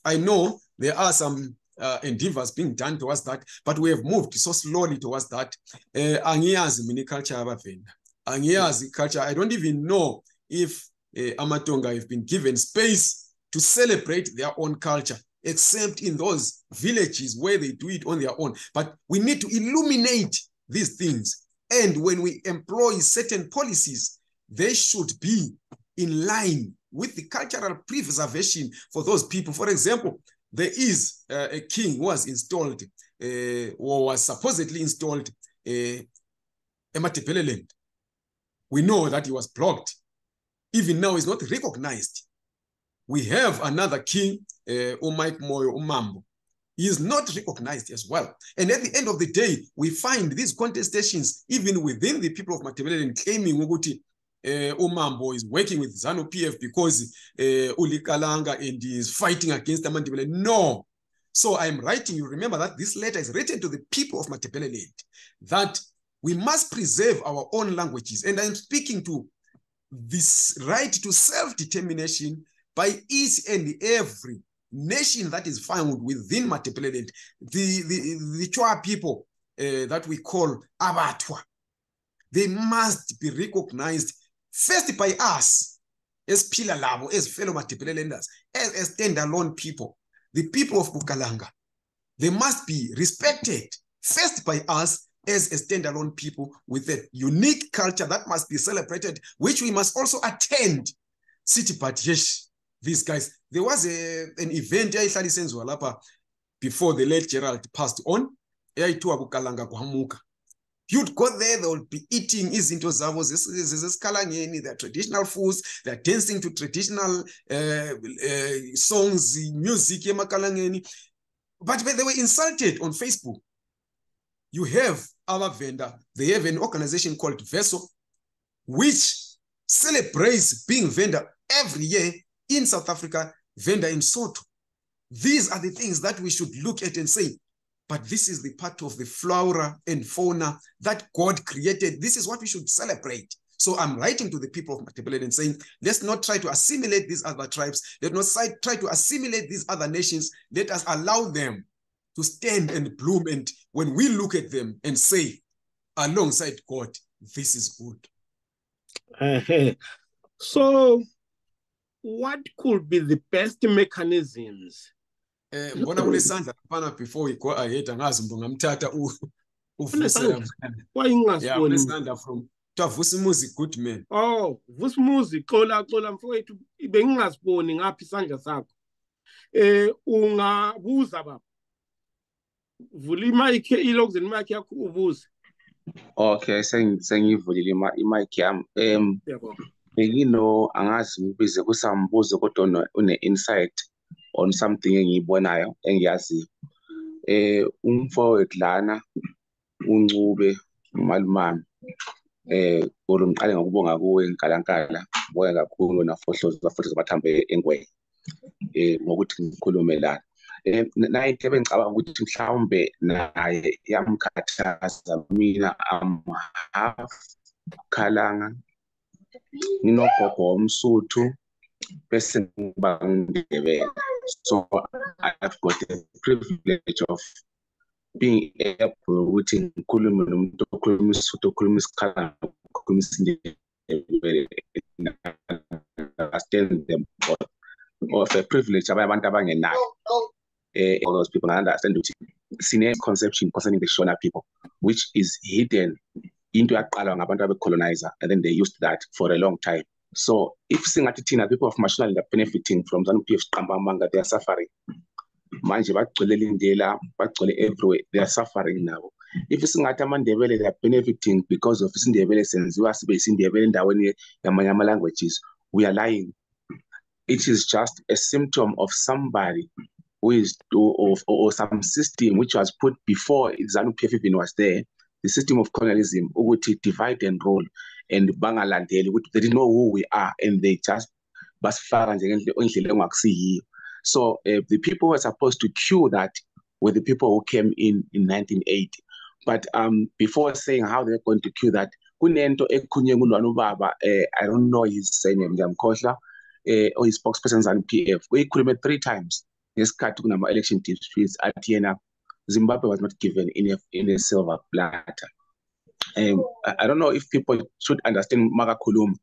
I know there are some endeavors being done towards that, but we have moved so slowly towards that. Angiyazi mina culture yabavenda. Angiyazi culture. I don't even know if Amatonga have been given space to celebrate their own culture, except in those villages where they do it on their own. But we need to illuminate these things. And when we employ certain policies, they should be in line with the cultural preservation for those people. For example, there is a king who was installed, or was supposedly installed, in Matabeleland. We know that he was blocked. Even now, he's not recognized. We have another king, Mike Moyo Umambo. He is not recognized as well. And at the end of the day, we find these contestations even within the people of Matabeleland claiming ukuthi Umambo is working with ZANU-PF because Ulikalanga and he is fighting against Matabeleland. No. So I'm writing, you remember that this letter is written to the people of Matabeleland, that we must preserve our own languages. And I'm speaking to this right to self-determination by each and every nation that is found within Matabeleland, the Chwa people that we call Abatwa, they must be recognized first by us as Pila Labo, as fellow Matabelelanders, as standalone people, the people of Bukalanga. They must be respected first by us as a standalone people with a unique culture that must be celebrated, which we must also attend. City party, yes, these guys. There was an event before the late Gerald passed on. You'd go there, they will be eating izinto zavo zesikalangeni, their traditional foods, they're dancing to traditional songs, music, but they were insulted on Facebook. You have our vendor, they have an organization called Verso, which celebrates being vendor every year in South Africa, vendor in Soto. These are the things that we should look at and say, but this is the part of the flora and fauna that God created. This is what we should celebrate. So I'm writing to the people of Matabeleland and saying, let's not try to assimilate these other tribes. Let's not try to assimilate these other nations. Let us allow them to stand and bloom. And when we look at them and say, alongside God, this is good. So what could be the best mechanisms? Before we go ahead, from Vusi Music, good man. Oh, Vusi Music, xola mfowethu bengingaziboni ngaphi isandla sakho. Ungabuza baba. Vula imic ilokuzeni imic yakho ubuze. Okay, sengivulile imic yami. Ngino angazi ngibize kusambuzo kodwa une-insight on something engiyibonayo engiyaziyo. Umfowethu lana uNcube umalumami ngiqale ngokubonga kuwe Nkalankala, ngibonga kakhulu nafohloza futhi zabathambe engwe ngokuthi ngikhulume lana. Naye into ebengicabanga ukuthi mhlawumbe naye yamkhathaza mina half Khalanga, nginogogo womSuthu bese ngiba ngindebele. So I've got the privilege of being able ukuthi ngikhulume nomuntu okhuluma isiSuthu, okhuluma isiKhalanga, okhuluma isiNdebele, understand them of a privilege abantu abangenayo. All those people understand ukuthi sine conception concerning the Shona people, which is hidden into yaqalwa ngabantu abe-colonizer, and then they used that for a long time. So if singathi thina people of Mashonaland are benefiting from ZANU-PF Qambamanga, they are suffering. Manje bagcwele Lindela, bagcwele everywhere, they are suffering now. If singathi amaNdebele, they are benefiting because of isiNdebele senziwa sibe isiNdebele endaweni yamanye languages, we are lying. It is just a symptom of somebody who is or some system which was put before ZANU-PF even was there, the system of colonialism, ukuthi divide and rule, and bangalandeli, they didn't know who we are, and they just basifaka ngendlela engakusiyiyo. So the people were supposed to cue that with the people who came in 1980. But before saying how they're going to cue that, kunento ekhunye ngulwana ubaba, I don't know his surname, ngiyamkhohlwa, or his spokesperson ZANU-PF, uyikhulume 3 times ngesikhathi kunama election disputes athi yena Zimbabwe was not given in a silver platter. I don't know if people should understand Magakulum,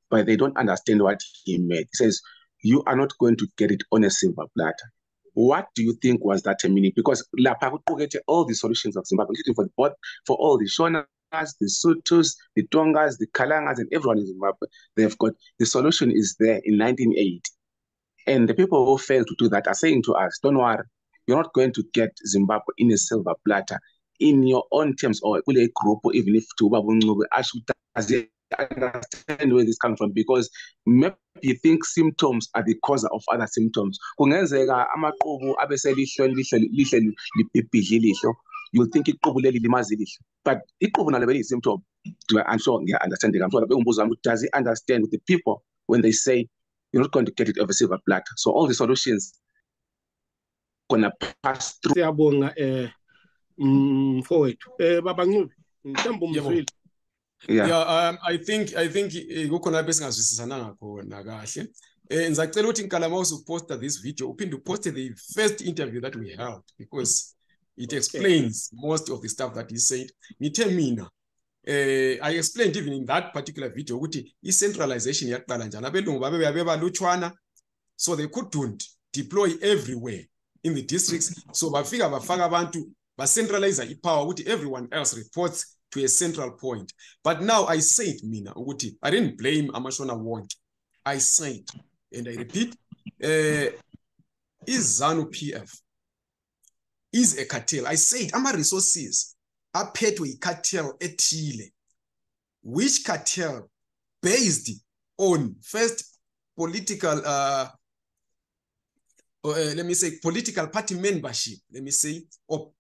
but they don't understand what he meant. He says, you are not going to get it on a silver platter. What do you think was that a meaning? Because all the solutions of Zimbabwe, for all the Shonas, the Sotos, the Tongas, the Kalangas, and everyone in Zimbabwe, they've got the solution is there in 1980. And the people who fail to do that are saying to us, don't worry, you're not going to get Zimbabwe in a silver platter in your own terms, or a group, or even if to understand where this comes from, because maybe you think symptoms are the cause of other symptoms. You'll think but it's symptom. I'm sure you understand. Does he understand with the people when they say you're not going to get it of a silver platter? So all the solutions gonna pass through. Yeah, I think kukhona besingazwisisananga khona kahle. Ngizacela ukuthi Nkalama uposta this video uphinde uposte the first interview that we held because it explains most of the stuff that he said. Ngithe mina I explained even in that particular video ukuthi i-centralization yaqala njani abelungu babebalutshwana so they couldn't deploy everywhere in the districts so bafika bafaka abantu ba-centralize i-power ukuthi everyone else reports to a central point. But now I said mina ukuthi I didn't blame amashona wonke. I said and I repeat ZANU-PF is a cartel. I said ama-resources aphethwe i-cartel ethile, which cartel based on first political let me say political party membership, let me say, or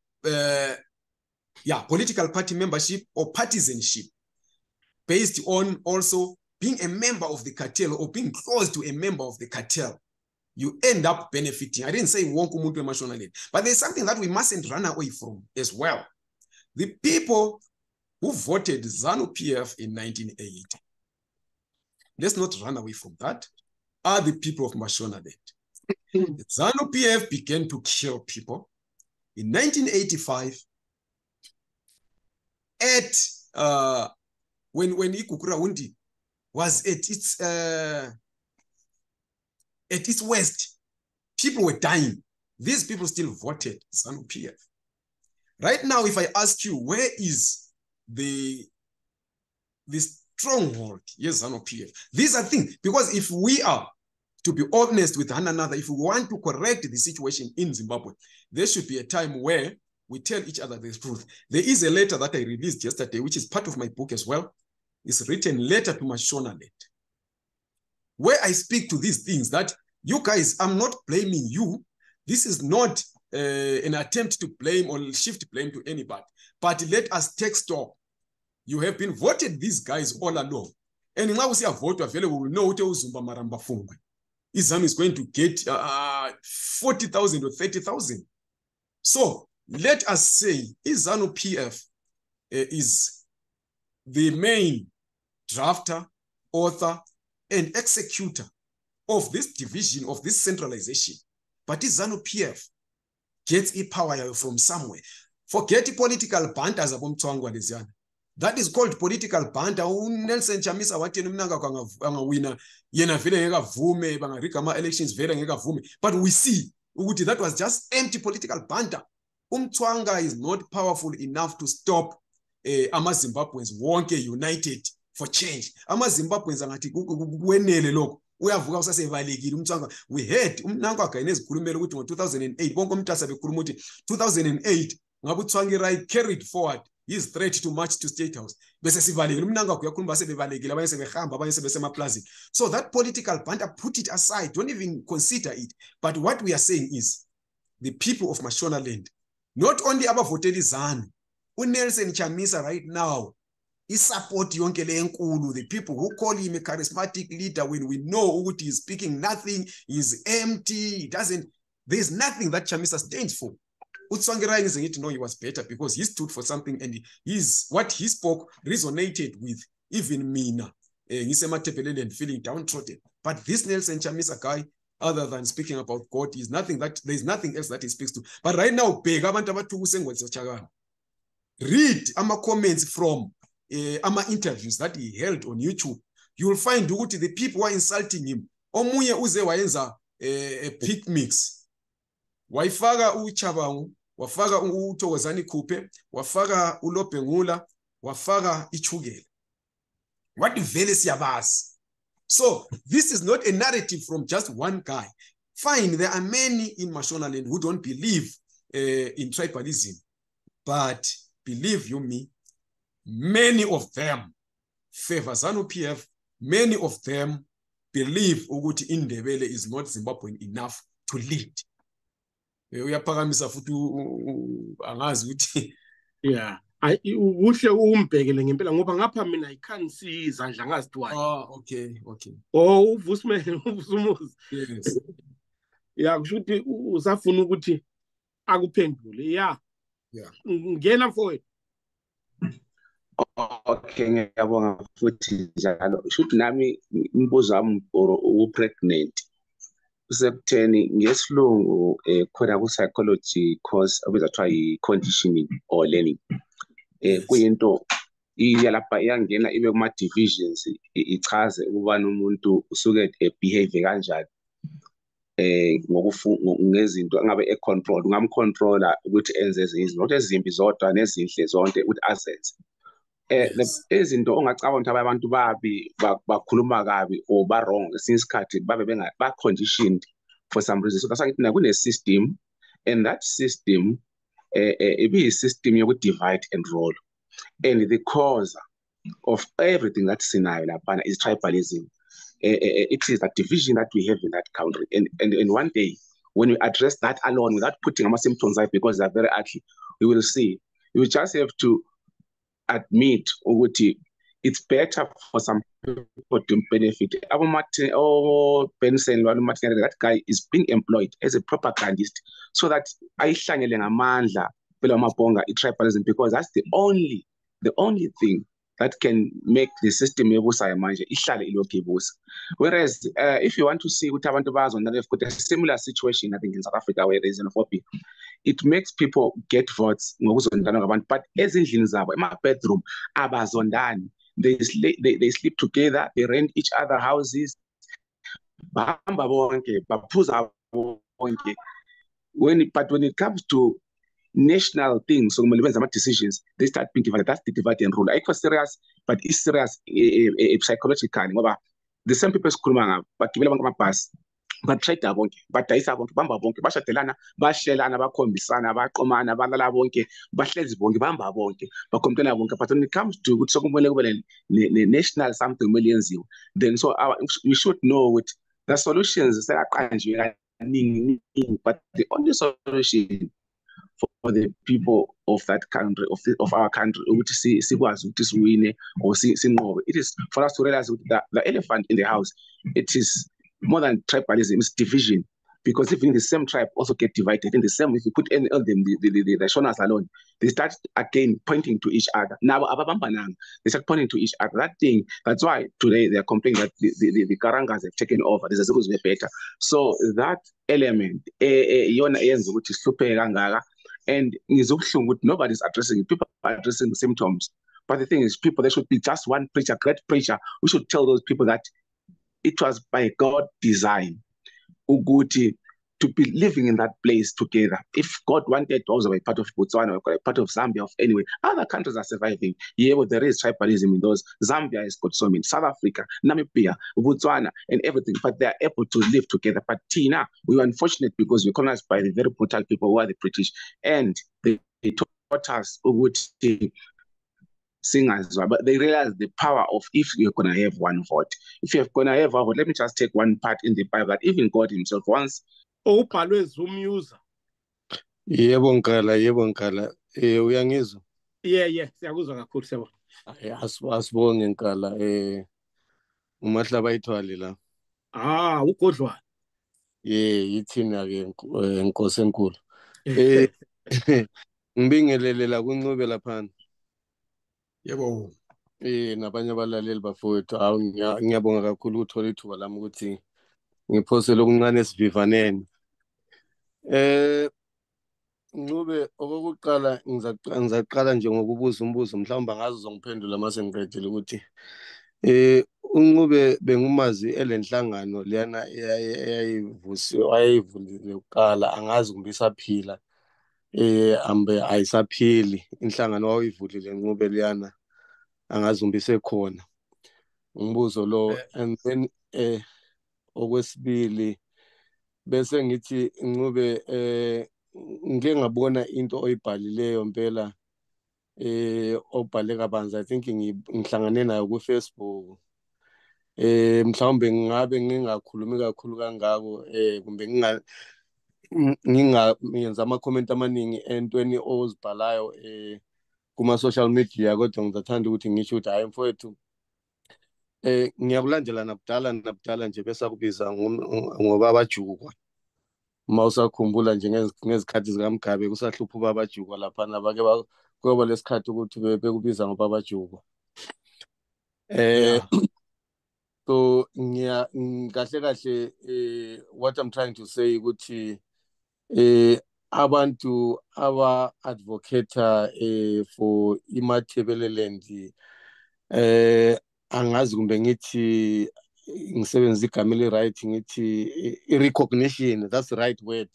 political party membership or partisanship, based on also being a member of the cartel or being close to a member of the cartel. You end up benefiting. I didn't say wonke umuntu emashonaleni, but there's something that we mustn't run away from as well. The people who voted ZANU-PF in 1980, let's not run away from that, are the people of Mashonaland. ZANU-PF began to kill people in 1985 at when Ikukura Undi was at its worst. People were dying. These people still voted ZANU-PF. Right now, if I ask you, where is the stronghold? Yes, ZANU-PF. These are things, because if we are to be honest with one another, if we want to correct the situation in Zimbabwe, there should be a time where we tell each other the truth. There is a letter that I released yesterday, which is part of my book as well. It's written Letter to Mashonaland, where I speak to these things that you guys, I'm not blaming you. This is not an attempt to blame or shift blame to anybody, but let us take stock. You have been voted these guys all along. And now we see a vote available, we know what Uzumba Maramba Fungwe. Izam is going to get 40,000 or 30,000. So let us say ZANU-PF is the main drafter, author, and executor of this division, of this centralization. But ZANU-PF gets its power from somewhere. Forget the political banter as a that is called political banter. Nelson Chamisa watena umnanga angawina yena vele ngeka vume bangarika ama elections vele ngeka vume. But we see ukuthi that was just empty political banter. Umtwanga is not powerful enough to stop ama-Zimbabweans wonke united for change. Ama-Zimbabweans angathi kwenele lokho. Uyavuka usasevalekile umtwanga. We heard umnanga agayine ezikhulumela ukuthi ngo-2008 bonke umtasa bekhuluma ukuthi 2008 ngabe uThwangi right carried forward his threat to march to State House. Bese sivalekile umnanga kuyakhuluma sebevalekile abanye sebehamba abanye sebesemaplazini. So that political banter, put it aside, don't even consider it. But what we are saying is the people of Mashonaland, not only abavoteli ZANU, uNelson Chamisa right now is support yonke le enkulu, the people who call him a charismatic leader when we know what he is speaking nothing, he is empty, he doesn't, there's nothing that Chamisa stands for. Utswangirai is to know he was better because he stood for something, and what he spoke resonated with even Mina. Matabeleland feeling downtrodden. But this Nelson Chamisa guy, other than speaking about God, there's nothing else that he speaks to. But right now, read ama comments from ama interviews that he held on YouTube. You will find the people who are insulting him. Omunye uze wayenza a pick mix. Waifaka uChabangu, wafaka uThokozani Khuphe, wafaka uLobhe Ngula, wafaka iChugela. What vele siyabazi. So this is not a narrative from just one guy. Fine, there are many in Mashonaland who don't believe in tribalism, but believe you me, many of them favor ZANU-PF. Many of them believe ukuthi Indebele is not Zimbabwean enough to lead. Uyaphakamisa futhi angazi ukuthi yeah uhle umbhekele ngempela ngoba ngapha mina I can't see izandla ngazithiwa. Okay. Uvusumuzi. Yes. Yeah, kusho ukuthi usafuna ukuthi akuphendule. Yeah. Ngena mfowethu. Okay, ngiyabonga futhi njalo. Shuthi nami umbuzo wami or u-pregnant usekutheni ngesilungu khona ku-psychology course obizwa kuthiwa yi-conditioning or learning. Kuyinto iyalapha iyangena ibe kuma-divisions ichaze ukubana umuntu usuke behave kanjani ngezinto angabe e-control, ungamcontrola ukuthi enze ezinye izinto, not ezimbi zodwa nezinhle zonke ukuthi azenze. Izinto ongacabanga ukuthi abantu babi bakhuluma kabi or ba-wrong esinye isikhathi babe ba-conditioned for some reason. So that's why ngithi kune-system, and that system ibi-system yoku-divide and rule. And the cause of everything that's sinayo laphana is tribalism. It is a division that we have in that country. And one day, when we address that alone, without putting our symptoms out because they're very ugly, we will see. We just have to admit it's better for some people to benefit. That guy is being employed as a propagandist so that tribalism, because that's the only thing that can make the system whereas if you want to see what abantu bazona, they've got a similar situation, I think, in South Africa, where there is xenophobia. It makes people get votes, but ezindlini zabo ema-bedroom abazondani, they sleep together, they rent each other houses, bahamba bonke, baphuza bonke. But when it comes to national things, so decisions, they start being divided. That's the divide and rule. It's serious, but it's serious psychologically. The same people screaming, but batrade bonke, badayisa bonke, bamba bonke, bashatelana, bashelana, bakhombisana, baqomana, balala bonke, bahlezi bonke, bamba bonke, bakomptana bonke. But when it comes to the national something millions, then so we should know what the solutions are, but the only solution for the people of that country, of our country, it is for us to realize that the elephant in the house, it is more than tribalism, it's division. Because even the same tribe also get divided. In the same, if you put any of them, the Shonas alone, they start again pointing to each other. Now, they start pointing to each other. That thing, that's why today they are complaining that the Karangas have taken over. This is supposed to be better. So that element, which is super Rangara, and nobody's addressing it. People are addressing the symptoms. But the thing is, people, there should be just one preacher, great preacher. We should tell those people that it was by God design Uguti to be living in that place together. If God wanted also a part of Botswana or a part of Zambia, of anyway, other countries are surviving. Yeah, well, there is tribalism in those. Zambia has got some in South Africa, Namibia, Botswana, and everything, but they are able to live together. But Tina, we were unfortunate because we were colonized by the very brutal people who are the British, and they taught us Uguti singers, but they realize the power of if you're going to have one vote. If you're going to have one vote, let me just take one part in the Bible that even God himself once. Zoom user. Yebo Nkala. Uyangizwa? Yeah, siyakuzwa kakhulu siyabona. Asibonge Nkala. Umahlaba ithwali la. Ugodlwana. Yithina ke Nkosi enkulu. Ngibingelele la kuNcube laphana. Yebo. Nabanye abalaleli bafowethu, ngiyabonga kakhulu ukuthola ithuba lami ukuthi ngiphosele okuncane esivivaneni. Ncube, okokuqala ngizaqala nje ngokubuza umbuzo, mhlawumbe ngazi uzongiphendula mase ngiqedile ukuthi uNcube bengumazi elenhlangano leyana ayayivulile uqala, angazi kumbe isaphila ambe ayisaphili inhlangano wawuyivulile Ncube leyana, angazi kumbe isekhona umbuzo lo. And then okwesibili bese ngithi Ncube ngike ngabona into oyibhalileyo mpela obhale kabanzi, I think ngihlangane nayo ku-Facebook. Mhlawumbe ngabe ngingakhulumi kakhulu kangako kumbe ngingenza ama-comment amaningi entweni ozibhalayo kuma-social media, kodwa ngizathanda ukuthi ngisho ukuthi hayi mfowethu ngiyakulandela nabudala nje besakubiza ngoba abajukwa. Uma usakhumbula nje ngezikhathi zikaMgabe kusahlupha ubabajukwa laphana, bake ngoba lesikhathi ukuthi bekubiza ngobabajuko. So kahle what I'm trying to say ukuthi abantu aba-advocate for iMatabeleland angazi kumbe ngithi ngisebenzisa igama eli-right ngithi i-recognition, that's the right word.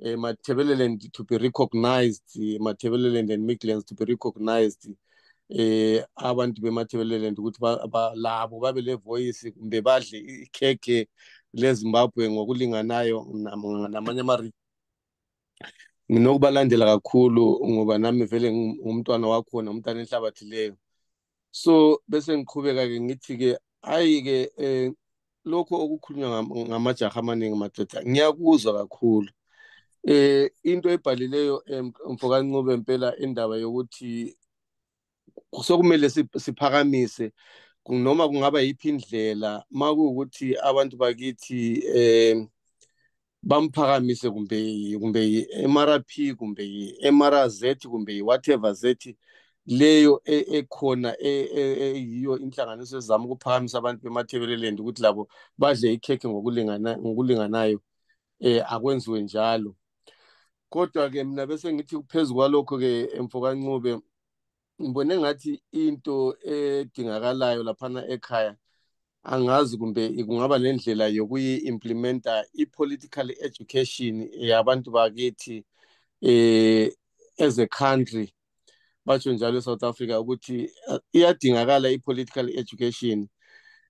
Matabeleland to be recognized, Matabeleland and Midlands to be recognized. Abantu beMatabeleland ukuthi labo babe le voice kumbe badle ikhekhe leZimbabwe ngokulinganayo namanye ama nginokubalandela kakhulu ngoba nami vele ngumntwana wakho nomntana enhlabathi leyo. So bese ngiqhubeka ke ngithi ke hayi-ke lokho okukhulunywa ngamajaha amaningi madoda ngiyakuzwa kakhulu. Into ebhalileyo Mfoka Ncube impela indaba yokuthi sokumele siphakamise noma kungaba yiphi indlela makuwukuthi abantu bakithi bamphakamise kumbe i-MRP kumbe i-MRZ kumbe whatever Z leyo ekhona eyiyo inhlanganiso ezama ukuphakamisa abantu beMatabeleland ukuthi labo badle ikhekhe ngokulinganayo, akwenziwe njalo. Kodwa-ke mina bese ngithi phezu kwalokho-ke Mfoka Ncube ngibone ngathi into edingakalayo laphana ekhaya angazi kumbe kungaba nendlela yokuyi-implementa i-political education yabantu bakithi as a country. Batsho njalo eSouth Africa ukuthi iyadingakala i-political education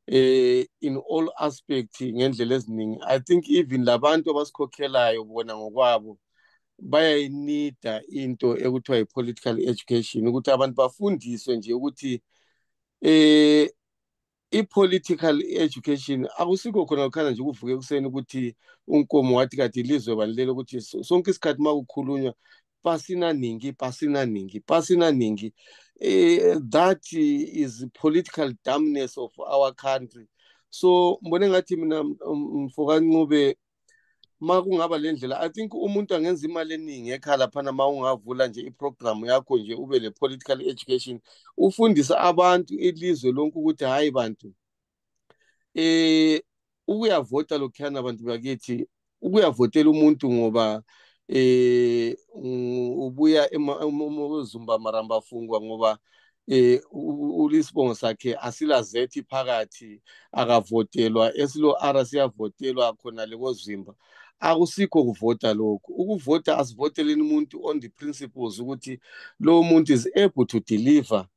in all aspects ngendlela eziningi. I think even labantu abasikhokhelayo bona ngokwabo bayayinida into ekuthiwa yi-political education ukuthi abantu bafundiswe nje ukuthi i-political education akusikho khona kukhanya nje kuvuke ekuseni ukuthi unkomo wathi kade ilizwe balilele ukuthi sonke isikhathi uma kukhulunywa pasinaningi. That is political dumbness of our country. So mbone ngathi mina Mfoka Ncube makungaba le ndlela I think umuntu angenza imali eningi ekhaya laphana ma ungavula nje iprogram yakho nje ube le political education ufundisa abantu ilizwe lonke ukuthi hayi bantu ukuyavota lokhuyana abantu bakithi ukuyavotela umuntu ngoba ubuya eMzumba Maramba Fungwa ngoba ulisibongo sakhe asilazethi phakathi akavotelwa esilo R siyavotelwa khona lekozimba. Akusikho kuvota lokho. Ukuvota asivoteleni umuntu on the principles ukuthi lo muntu is able to deliver.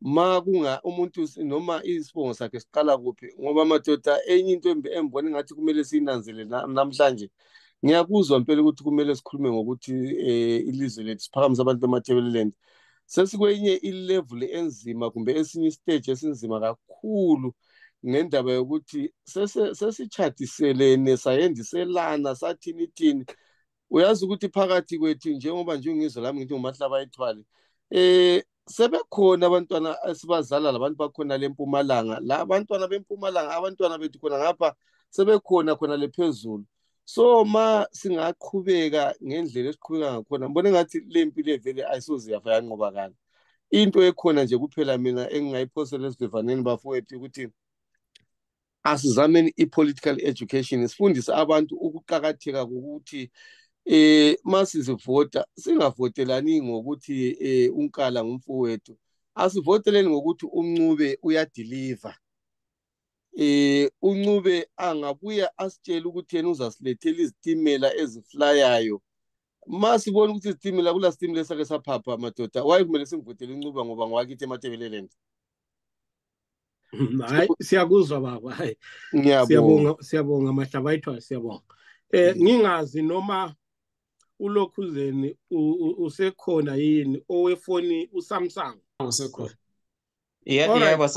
Ma kunga umuntu noma isibongo sakhe siqala kuphi ngoba madoda enye into embone ngathi kumele sinanzele namhlanje ngiyakuzwa impela ukuthi kumele sikhulume ngokuthi ilizwe lethu siphakamise abantu beMatabeleland sesikwenye ilevel enzima kumbe esinye istage esinzima kakhulu ngendaba yokuthi sesichadiselene sayendiselana sathini uyazi ukuthi phakathi kwethu njengoba nje ungizwe lami ngithi uMahlaba ayithwale sebekhona abantwana esibazala labantu bakhona leMpumalanga la abantwana beMpumalanga abantwana bethu khona ngapha sebekhona khona lephezulu. So ma singaqhubeka ngendlela esiqhubeka ngakhona mbone ngathi le mpilo evele ayisoze yafa yanqobakala. Into ekhona nje kuphela mina engingayiphosela esivivaneni bafowethu ukuthi asizameni i-political education sifundise abantu ukuqakatheka kokuthi masizivota singavotelani ngokuthi unkala ngumfowethu asivoteleni ngokuthi uNcube uyadeliver. uNcube angabuya asitshela ukuthi yena uzasilethela izitimela eziflayayo. Masibona ukuthi izitimela kula sitimela esake saphapha madoda waye kumele simvotele uNcube ngoba ngwakithi eMatabeleland. Hayi siyakuzwa baba. Hayi siyabonga Mahlaba ayithwala siyabonga. Ngingazi noma ulokhuzeni usekhona yini owefoni uSamsung usekhona. Yebo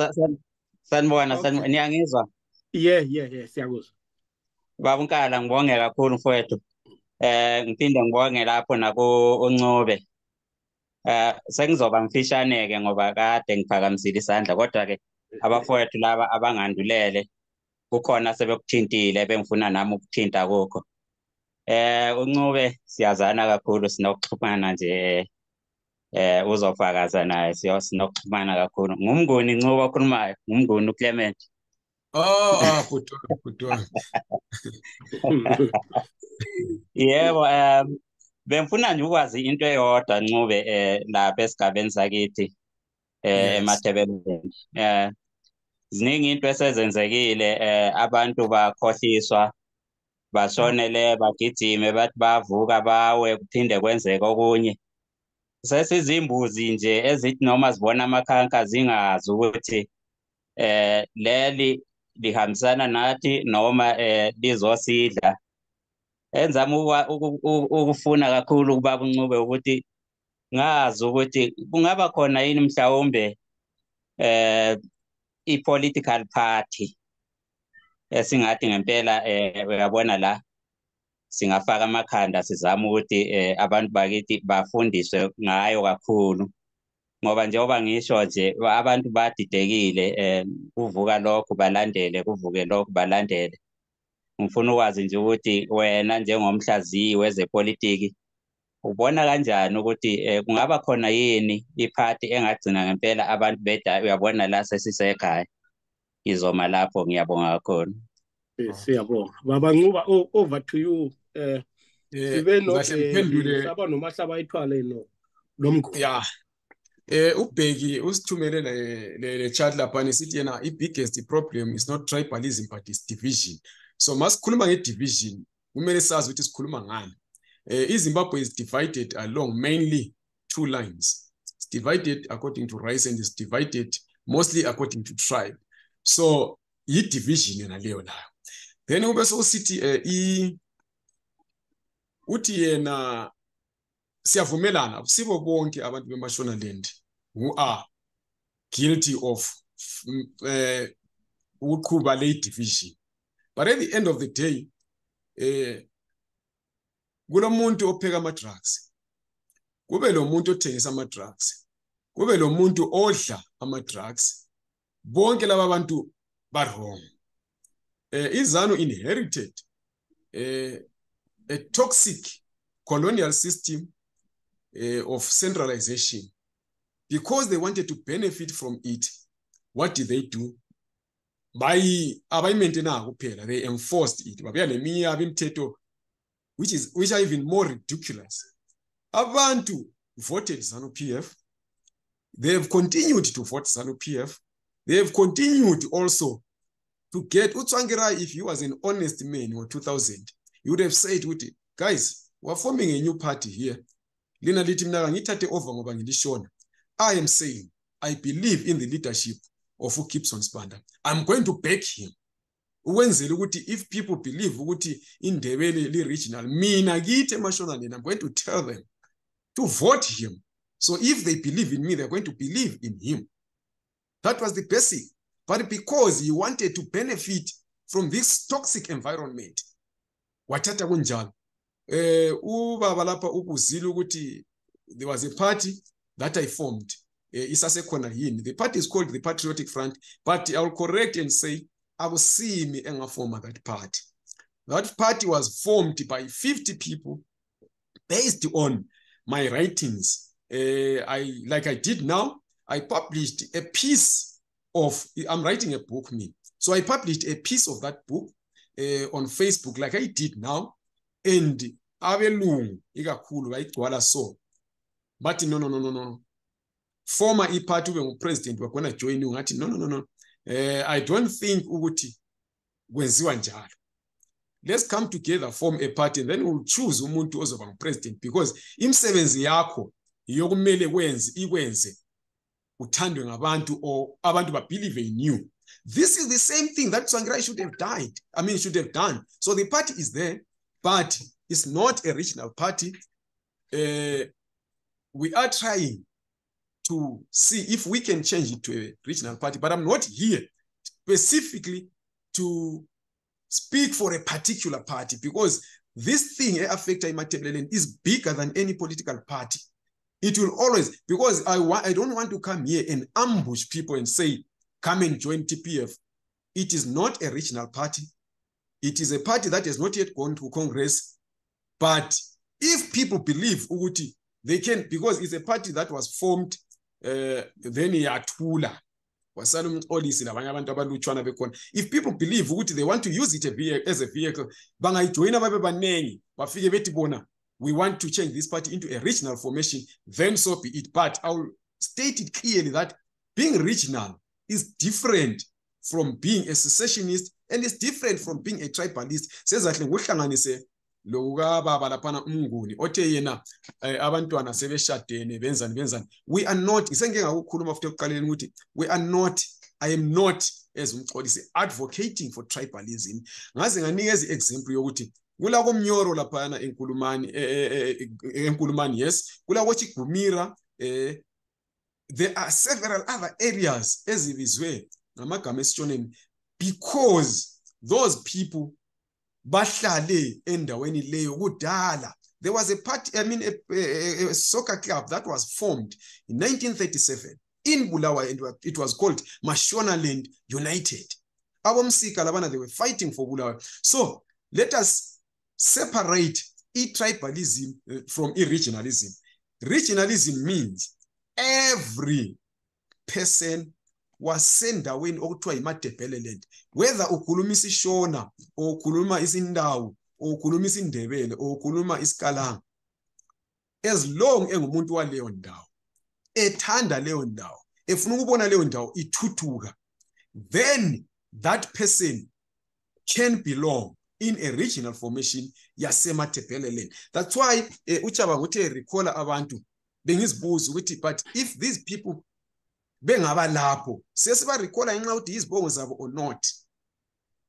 sanibona niyangizwa? Yeah siyakuzwa. Baba uNkala ngibonge kakhulu mfowethu. Ngiphinde ngibonge lapho nako uNcube. Sengizoba mfishaneke ngoba kade ngiphakamisile isandla kodwa ke abafowethu laba abangandulele kukhona sebekuthintile bengifuna nami ukuthinta kokho. uNcube siyazana kakhulu sinokuxhumana nje uzofakaza naye sinokuxhumana kakhulu. Ngumnguni Ncube okhulumayo, ngumnguni uClement. Kuthiwa. Yebo, bengifuna nje ukwazi into eyodwa Ncube lapha esigabeni sakithi eMatabeleland. Ziningi into esezenzekile, abantu bakhohliswa, bashonele, bagijime, bathi bavuka bawe, kuphinde kwenzeke okunye. Sesizimbuzi nje ezithi noma zibona amakhanka zingazi ukuthi leli lihambisana nathi noma lizosidla. Enzama ukufuna kakhulu kubaba uNcube ukuthi ngazi ukuthi kungaba khona yini mhlawumbe i-political party esingathi ngempela uyabona la singafaka amakhanda sizama ukuthi abantu bakithi bafundiswe ngayo kakhulu, ngoba njengoba ngisho nje abantu badidekile, kuvuka lokho balandele, kuvuke lokho balandele. Ngifuna ukwazi nje ukuthi wena njengomhlaziyi wezepolitiki ubona kanjani ukuthi kungaba khona yini iphathi engagcina ngempela abantu beda, uyabona la sesisekhaya izoma lapho. Ngiyabonga kakhulu. Siyabonga baba Ncube, over to you. Sibe saba nomahlaba ayithwale nomnguni. Ubheki usithumele le chat lapha sithi yena i-biggest problem is not tribalism but is division. So masikhuluma nge-division kumele sazi ukuthi sikhuluma ngani. iZimbabwe is divided along mainly two lines. It's divided according to race and it's divided mostly according to tribe. So yi-division yena leyo layo. Then ube so sithi uthi yena siyavumelana sibo bonke abantu beMashonaland who are guilty of ukuqhuba le division. But at the end of the day kulomuntu opheka ama-drugs, kube lo muntu othengisa ama-drugs, kube lo muntu odla ama-drugs, bonke laba bantu ba-wrong. iZanu inherited a toxic colonial system of centralization. Because they wanted to benefit from it, what did they do? They enforced it. Which are even more ridiculous. Abantu voted ZANU-PF. They have continued to vote ZANU-PF. They have continued also to get Utswangirai. If he was an honest man in 2000, he would have said, guys, we're forming a new party here. I am saying, I believe in the leadership of Gibson Spanda. I'm going to back him. If people believe in the regional, I'm going to tell them to vote him. So if they believe in me, they're going to believe in him. That was the basic. But because he wanted to benefit from this toxic environment, watata kunjalo. There was a party that I formed. The party is called the Patriotic Front, but I will correct and say, I will see me and form that party. That party was formed by 50 people based on my writings. Like I did now, I published a piece of, I'm writing a book, So I published a piece of that book on Facebook, like I did now. And abelungu ikakhulu bayigcwala so. But no. Former party president were going to join you. No. I don't think ukuthi kwenziwa njalo. Let's come together, form a party, and then we'll choose umuntu ozoba president, because imsebenzi yakho yokumele ikwenze uthandwe ngabantu, or abantu ba believe in you. This is the same thing that Tsvangirai should have done. So the party is there, but it's not a regional party. We are trying to see if we can change it to a regional party, but I'm not here specifically to speak for a particular party, because this thing affecting Matabeleland is bigger than any political party. It will always, because I don't want to come here and ambush people and say, come and join TPF. It is not a regional party. It is a party that has not yet gone to Congress. But if people believe Uguti, they can, because it's a party that was formed, then yatula. If people believe they want to use it as a vehicle, we want to change this party into a regional formation, then so be it. But I'll state it clearly that being regional is different from being a secessionist, and it's different from being a tribalist. Says that we are not, I am not, as Mxolisi, advocating for tribalism. Yes, there are several other areas as it is where because those people there was a party, a soccer club that was formed in 1937 in Bulawayo, and it was called Matabeleland United. They were fighting for Bulawayo. So let us separate tribalism from regionalism. Regionalism means every person was sent away okuthiwa iMatabeleland, whether ukhuluma isiShona or ukhuluma isiNdawo or ukhuluma isiNdebele or ukhuluma isiKalanga, as long engumuntu waleyo ndawo, ethanda leyo ndawo, efuna ukubona leyo ndawo ithuthuka, then that person can belong in a regional formation yaseMatabeleland. That's why uChabanga uthe recall abantu bengizibuza ukuthi, but if these people bengaba lapho sesiba recalla ngenxa ukuthi izibongo zabo or not,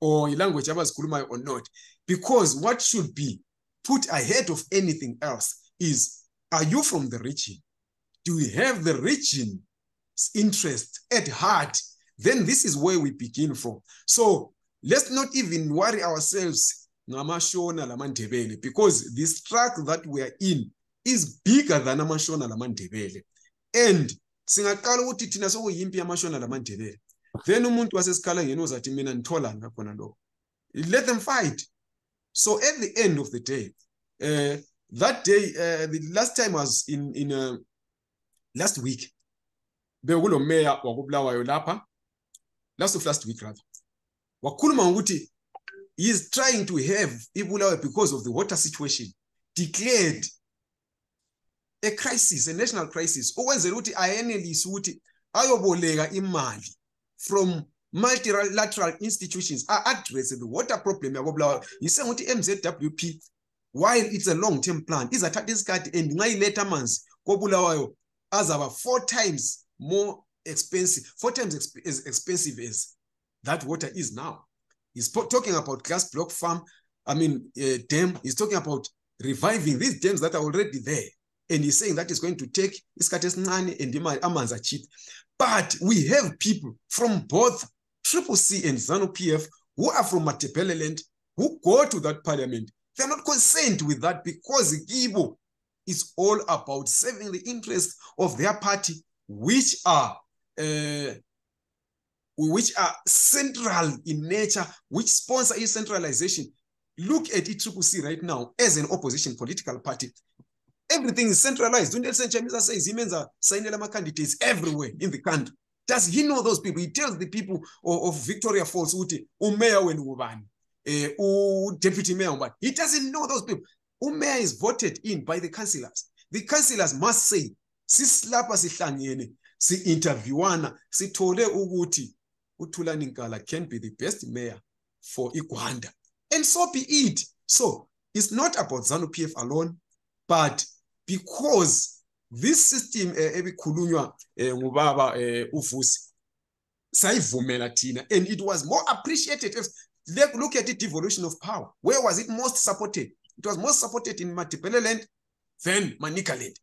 or ilanguage abazikhulumayo or not, because what should be put ahead of anything else is, are you from the region? Do we have the region's interest at heart? Then this is where we begin from. So let's not even worry ourselves ngamashona lamandebele, because this track that we are in is bigger than amashona lamandebele. And singaqala ukuthi thina sokuyimpi yamashona lamandebele, then umuntu wasesikhala ngeno zathi mina nithola ngakhona lo, let them fight. So at the end of the day, that day, the last time was in last week, bekulo mayor wakubulawayo lapha, last week rather, wakhuluma ukuthi he is trying to have ibulawayo, because of the water situation, declared a crisis, a national crisis. Ukwenzela ukuthi ayenelise ukuthi ayoboleka imali from multilateral institutions address the water problem yakobulawayo. Yise ukuthi MZWP, while it's a long-term plan, izathatha isikhathi, and ngayiletha amanzi kobulawayo azaba 4 times more expensive, 4 times as expensive as that water is now. He's talking about gas block farm, dam. He's talking about reviving these dams that are already there. And he's saying that is going to take isikhathi esincane and amanzi are cheap. But we have people from both CCC and ZANU-PF who are from Matabeleland who go to that parliament. They're not concerned with that, because Kibo is all about serving the interests of their party, which are central in nature, which sponsor centralization. Look at CCC right now as an opposition political party. Everything is centralized. Nelson Chamisa says he means signing candidates everywhere in the country. Does he know those people? He tells the people of Victoria Falls, Mayor when deputy mayor, but he doesn't know those people. Mayor is voted in by the councillors. The councillors must say, sislapa sihlangene, si interviewana, sithole ukuthi uThulani Nkala can be the best mayor for Igwanda. And so be it. So it's not about ZANU-PF alone, but because this system ebikhulunywa ngubaba uVusi sayivumela thina, and it was more appreciated. Look at the devolution of power. Where was it most supported? It was most supported in Matabeleland, then Manicaland.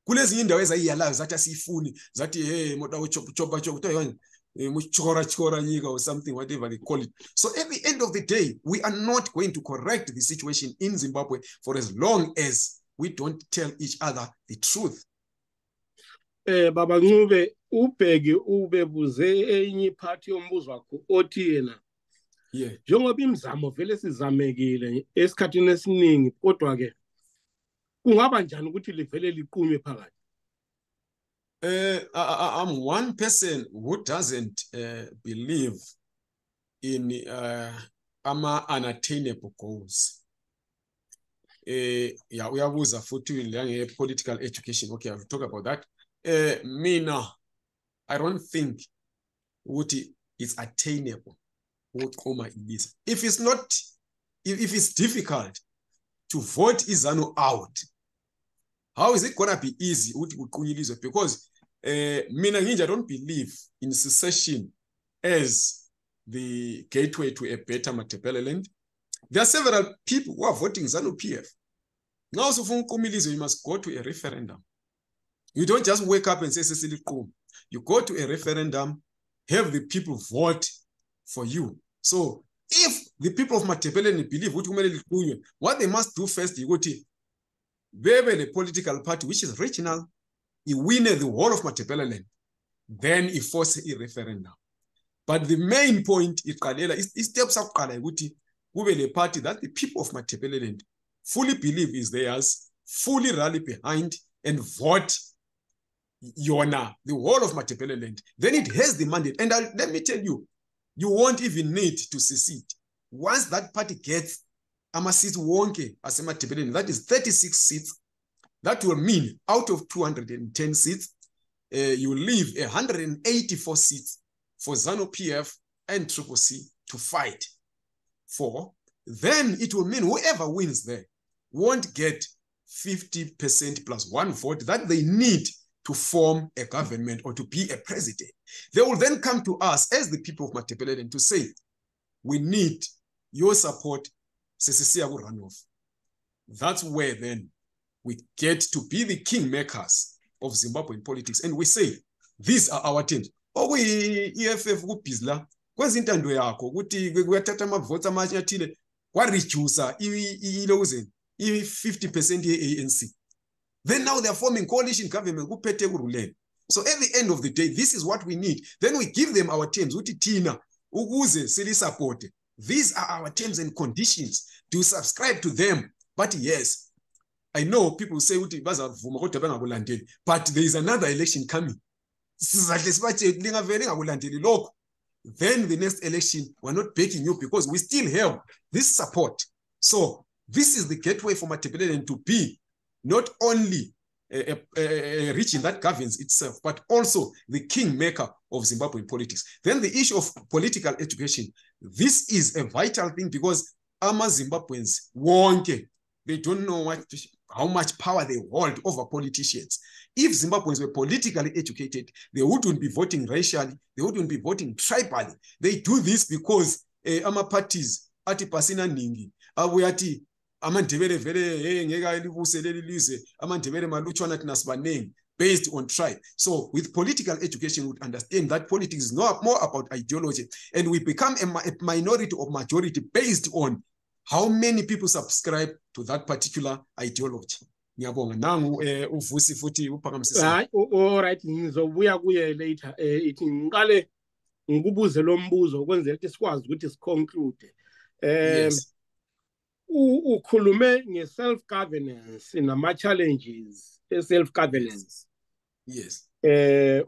Kulezinye indawo ezayiyalayo zathi asifuni, zathi moda uchopa chora nyika or something, whatever they call it. So at the end of the day, we are not going to correct the situation in Zimbabwe for as long as we don't tell each other the truth. Baba Ncube, ubheki ubebuze enye part yombuzo wakho othi yena, njengoba imizamo vele sizamekile esikhathini esiningi, kodwa ke kungaba njani ukuthi livele liqunywe phakathi? I'm one person who doesn't believe in unattainable goals. Yeah, uyabuza futhi political education. Okay, I'll talk about that. Mina, I don't think it's attainable. If it's not, if it's difficult to vote Izanu out, how is it gonna be easy? Because mina I don't believe in secession as the gateway to a better Matabeleland. There are several people who are voting ZANU PF. Now, so you must go to a referendum. You don't just wake up and say, you go to a referendum, have the people vote for you. So if the people of Matabeleland believe what they must do first, you go to the political party, which is regional, you win the whole of Matabeleland, then you force a referendum. But the main point is steps up the party that the people of Matabeleland fully believe is theirs, fully rally behind and vote Yona, the whole of Matabeleland. Then it has the mandate. And let me tell you, you won't even need to secede. Once that party gets seats wonke as a Matabeleland, that is 36 seats, that will mean out of 210 seats, you leave 184 seats for ZANU PF and CCC to fight for. Then it will mean whoever wins there won't get 50% plus one vote that they need to form a government or to be a president. They will then come to us as the people of Matabeleland to say, we need your support, CCC will run off. That's where then we get to be the kingmakers of Zimbabwean politics. And we say, these are our teams. Oh, we EFF kupizla kwenza intando yakho ukuthi kuyathatha amavotes amanyathile kwareduce ilozeni 50% ye-ANC. Then now they're forming coalition government kuphethe kuruleni. So at the end of the day, this is what we need. Then we give them our terms. Uthi thina ukuze sili support. These are our terms and conditions. To subscribe to them. But yes, I know people say uthi bazavuma kodwa bengakulandeli, but there is another election coming. Then the next election, we're not begging you because we still have this support. So this is the gateway for Matabeleland to be not only a region that governs itself, but also the kingmaker of Zimbabwean politics. Then the issue of political education. This is a vital thing because Ama Zimbabweans wonke, they don't know how much power they hold over politicians. If Zimbabweans were politically educated, they wouldn't be voting racially, they wouldn't be voting tribally. They do this because ama parties ati pasina ningi abuyati amandebele vele ngeka elibuseleli lize amandebele malutshwana thina sibanengi based on tribe. So with political education, we would understand that politics is not more about ideology, and we become a minority or majority based on how many people subscribe to that particular ideology. Ngiyabonga nangu uvusi futhi uphakamisisa. Hayi, all right, ngizobuya kuye later. Ithi ngiqale ngikubuze lo mbuzo ukwenzela ukuthi sikwazi ukuthi siconclude. Yes. Ukhulume nge-self governance nama challenges self governance. Yes.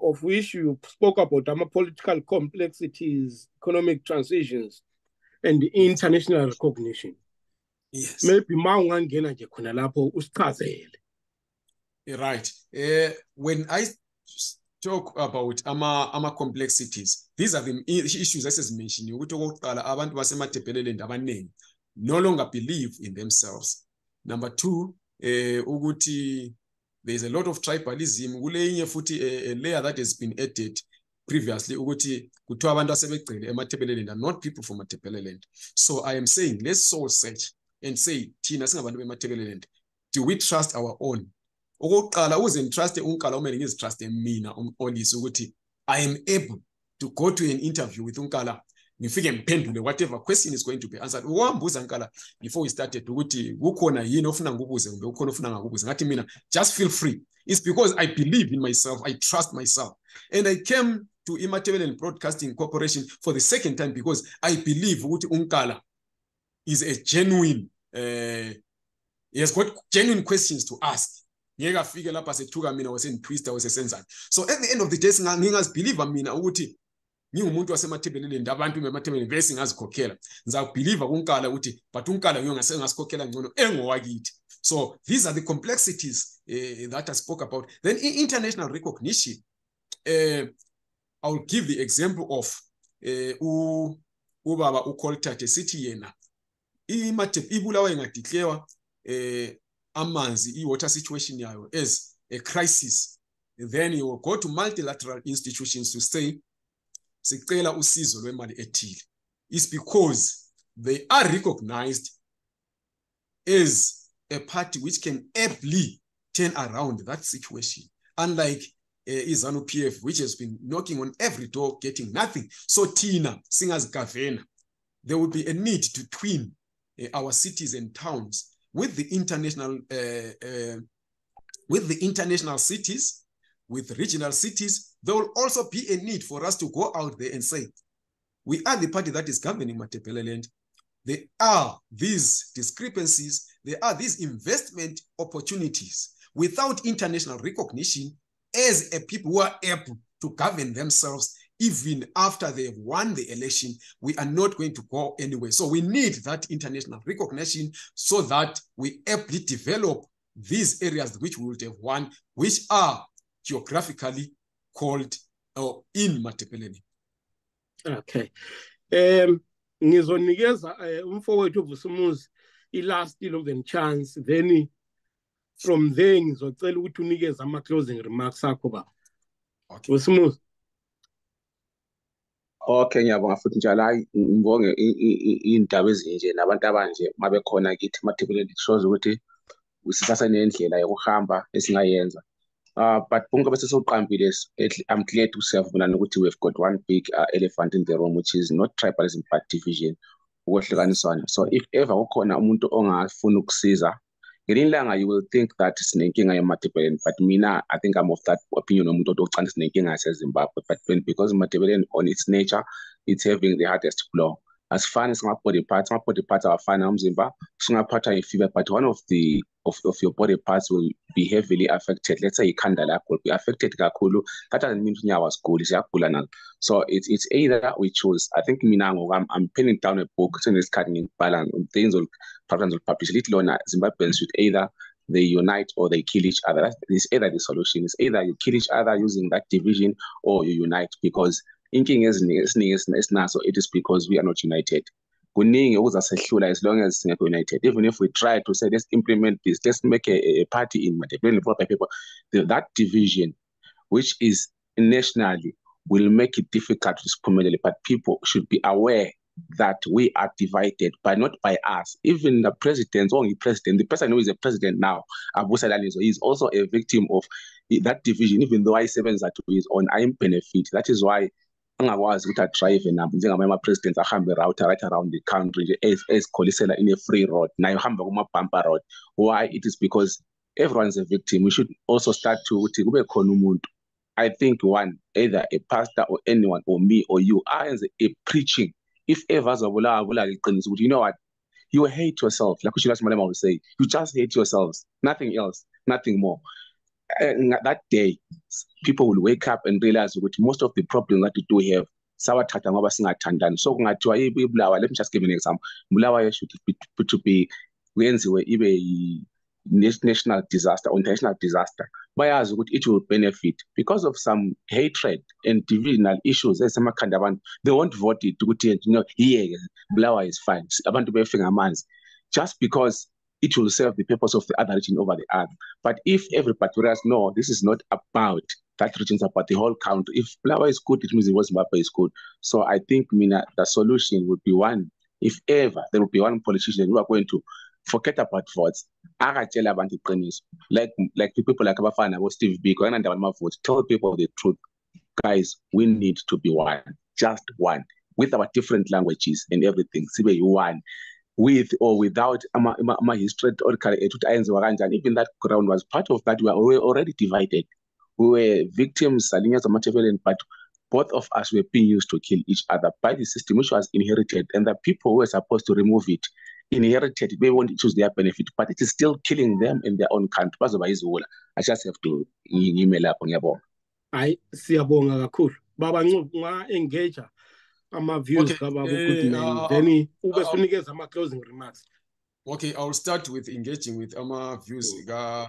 Of which you spoke about political complexities, economic transitions, and international recognition. Yes. Maybe mawungangena nje khona lapho usichazele. Right. When I talk about ama complexities, these are the issues I just mentioned. Ukuthi okokuqala abantu basemaTebeleland abaningi no longer believe in themselves. Number two, ukuthi there's a lot of tribalism. Kuleyinye futhi a layer that has been added previously ukuthi kuthiwa abantu asebegcile emaTebeleland are not people from Matabeleland. So I am saying let's soul search and say thina singabantu bemaTebeleland, do we trust our own? Okokuqala uze ngitrust uNkala umele ngizitrust mina Mxolisi ukuthi I am able to go to an interview with uNkala ngifike ngiphendule whatever question is going to be answered. Uwambuza Nkala before we started ukuthi kukhona yini ofuna ngikubuze kumbe ukhona ofuna ngakubuze, ngathi mina just feel free. It's because I believe in myself, I trust myself, and I came to Matabeleland Broadcasting Corporation for the second time because I believe ukuthi uNkala is a genuine He has got genuine questions to ask. So at the end of the day, ngingazibhiliva mina ukuthi ngingumuntu wasemathebeleleni abantu bemathebeleleni bese ngazikhokhela ngizabhiliva kunkala ukuthi but unkala ngasikhokhela ngcono engowakithi. So these are the complexities that I spoke about. Then international recognition, I'll give the example of ubaba uKoltate sithi yena ibulawa ingadeclare amanzi water situation yayo as a crisis. Then you will go to multilateral institutions to say sicela usizo lwemali ethile. It's because they are recognized as a party which can ably turn around that situation, unlike ZANU-PF, which has been knocking on every door, getting nothing. So Tina, singers Gavena, there will be a need to twin our cities and towns with the international cities, with regional cities. There will also be a need for us to go out there and say, we are the party that is governing Matabeleland. There are these discrepancies, there are these investment opportunities. Without international recognition, as a people who are able to govern themselves, even after they have won the election, we are not going to go anywhere. So we need that international recognition so that we aptly develop these areas which we would have won, which are geographically called in Matabeleland. Okay. Ngizonikeza umfowethu uVusumuzi last little chance, then from there ngizocela ukuthi unikeze ama closing remarks akho ba. Okay. Vusumuzi. Okay, ngiyabonga futhi njalo hayi ngibonge indaba ezinje nabantu abanje mabekhona kithi Matabeleland shows ukuthi usisasenendlela yokuhamba esingayenza. But bonke bese soqambile, I'm glad to siyavuna ukuthi we've got one big elephant in the room, which is not tribalism but division, ukwehlukaniswana. So if ever kukhona umuntu ongafuna ukusiza ngelinye ilanga, you will think that sinenkinga yeMatabeleland, but mina I think I'm of that opinion umuntu othanda sinenkinga yaseZimbabwe. But because Matabeleland on its nature, it's having the hardest blow. As far as my body parts are fine. Umzimba singaphatha ifever, but one of your body parts will be heavily affected. Let's say ikhanda lakho will be affected kakhulu. That doesn't mean unyawo asiguli, siyagula nalo. So it's either we choose. I think mina I'm penning down a book in this cutting balance. Things will publish little on Zimbabweans should either they unite or they kill each other. It's either the solution. It's either you kill each other using that division or you unite, because inking is now, so it is because we are not united. As long as we are united, even if we try to say let's implement this, let's make a party in Matabeleland for people, that division, which is nationally, will make it difficult to speak. But people should be aware that we are divided, but not by us. Even the president, only president, the person who is a president now, Abu Salalizo, is also a victim of that division. Even though I-7 are to his own benefit, that is why angakwazi ukuthi adrive njengama presidents ahambe right around the country esikholisela in a free road, nayo hamba kuma-bumper road. Why? It is because everyone is a victim. We should also start to ukuthi kube khona umuntu, I think one, either a pastor or anyone or me or you, as a preaching, if ever you know what, you hate yourself, like Ushilas Malema would say, you just hate yourselves, nothing else, nothing more. And that day, people will wake up and realize that most of the problems that we do have, so let me just give an example. Bulawayo should be a national disaster or international disaster. It will benefit because of some hatred and divisional issues. They won't vote it to Bulawayo is fine. Just because it will serve the purpose of the other region over the other. But if everybody realizes, no, this is not about that region, it's about the whole country. If Bulawayo is good, it means Zimbabwe is good. So I think, Mina, the solution would be one. If ever there will be one politician who are going to forget about votes, like the people like Abafana or Steve Biko and votes, tell people the truth. Guys, we need to be one, just one, with our different languages and everything. See, one. With or without my history or even that ground was part of that. We were already divided. We were victims, but both of us were being used to kill each other by the system which was inherited, and the people who were supposed to remove it inherited, they want to choose their benefit, but it is still killing them in their own country. I just have to email up on your board. I siyabonga kakhulu. Baba Ncube engage ama-views ka-Baba then ube sunikeza ama-closing remarks. Okay, I'll start with engaging with views. I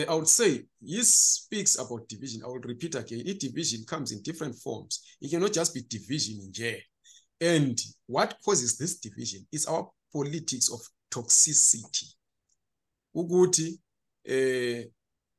would say he speaks about division. I will repeat again. Each division comes in different forms. It cannot just be division in jail. And what causes this division is our politics of toxicity. Uguti,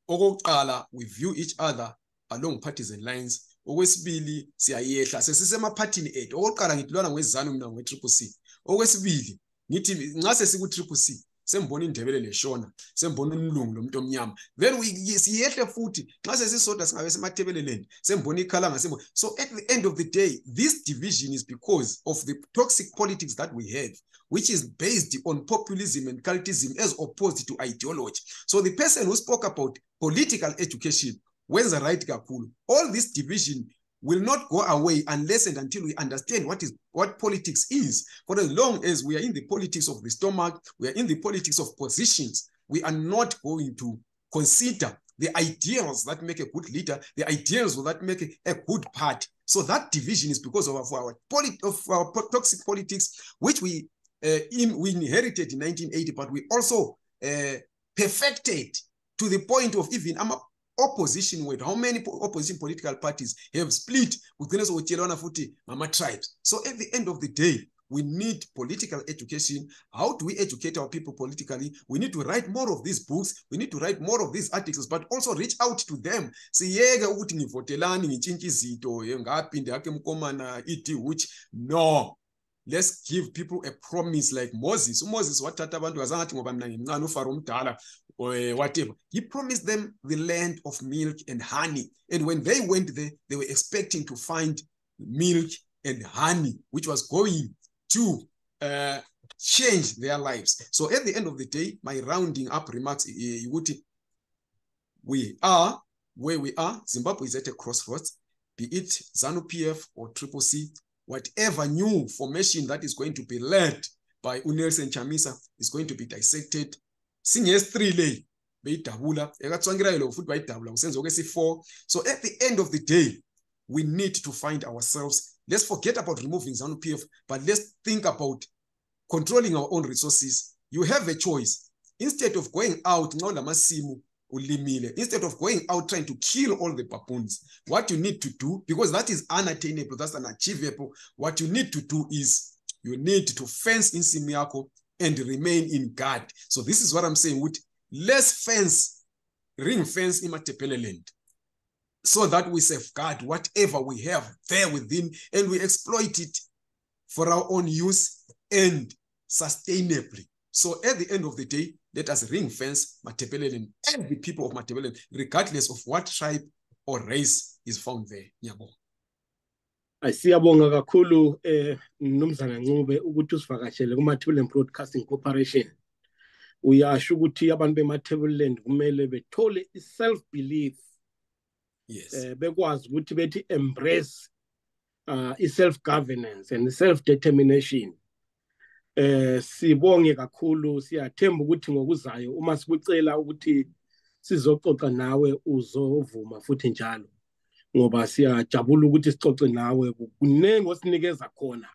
okokuqala, we view each other along partisan lines. Okwesibili siyayehla sesisemapartini ethu. Okokuqala ngidlwana ngwezanu mina ngwe-Triple C. Okwesibili ngithi nxa sesiku-Triple C sembona indebele leshona, sembona umlungu lomuntu omnyama. Then siyehle futhi nxa sesisodwa singabe seMatabeleland sembona ikhalanga sembona. So at the end of the day, this division is because of the toxic politics that we have, which is based on populism and cultism as opposed to ideology. So the person who spoke about political education, when's the right kakulu? All this division will not go away unless and until we understand what politics is. For as long as we are in the politics of the stomach, we are in the politics of positions, we are not going to consider the ideals that make a good leader, the ideals that make a good party. So that division is because of our toxic politics, which we inherited in 1980, but we also perfected to the point of even opposition with how many opposition political parties have split within tribes. So at the end of the day, we need political education. How do we educate our people politically? We need to write more of these books. We need to write more of these articles, but also reach out to them. No. Let's give people a promise like Moses. Moses, what or whatever. He promised them the land of milk and honey. And when they went there, they were expecting to find milk and honey, which was going to change their lives. So at the end of the day, my rounding up remarks, we are where we are. Zimbabwe is at a crossroads, be it ZANU-PF or Triple C, whatever new formation that is going to be led by Mxolisi Ncube is going to be dissected. Singes 3 lay, beyidabula, ekatswangira lo futhi bayidabula kusenza okwesi4. So at the end of the day, we need to find ourselves. Let's forget about removing ZANU-PF, but let's think about controlling our own resources. You have a choice. Instead of going out, instead of going out trying to kill all the baboons, what you need to do, because that is unattainable, that's unachievable, what you need to do is you need to fence in Simiako and remain in guard. So this is what I'm saying. With less fence, ring fence in Matabeleland, so that we safeguard whatever we have there within and we exploit it for our own use and sustainably. So at the end of the day, let us ring fence Matabeleland and the people of Matabeleland, regardless of what tribe or race is found there. Nyabo. Siyabonga kakhulu Mnumzana Ncube ukuthi usivakashele kuMatabeleland Broadcasting Corporation. Uyasho ukuthi abantu beMatabeleland kumele bethole i-self-belief. Yes. Bekwazi ukuthi bethi embrace i-self-governance and self-determination. Sibonge kakhulu, siyathemba ukuthi ngokuzayo uma sikucela ukuthi sizoxoxa nawe uzovuma futhi njalo. Ngoba siyajabula ukuthi sicoce nawe, kunenge osinikeza khona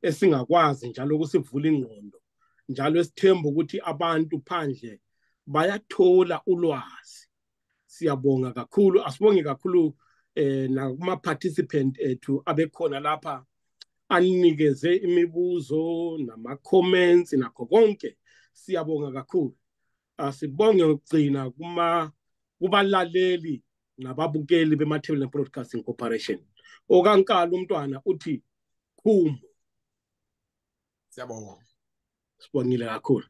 esingakwazi njalo ukusivula ingqondo, njalo esithemba ukuthi abantu phandle bayathola ulwazi. Siyabonga kakhulu, asibonge kakhulu nakuma participant ethu abekhona lapha anikeze imibuzo nama comments nakho konke. Siyabonga kakhulu. Asibonge ukugcina kubalaleli nababukeli beMatabeleland Broadcasting Corporation. Okankala umntwana uthi Khumu. Siyabonga. Sibongile kakhulu.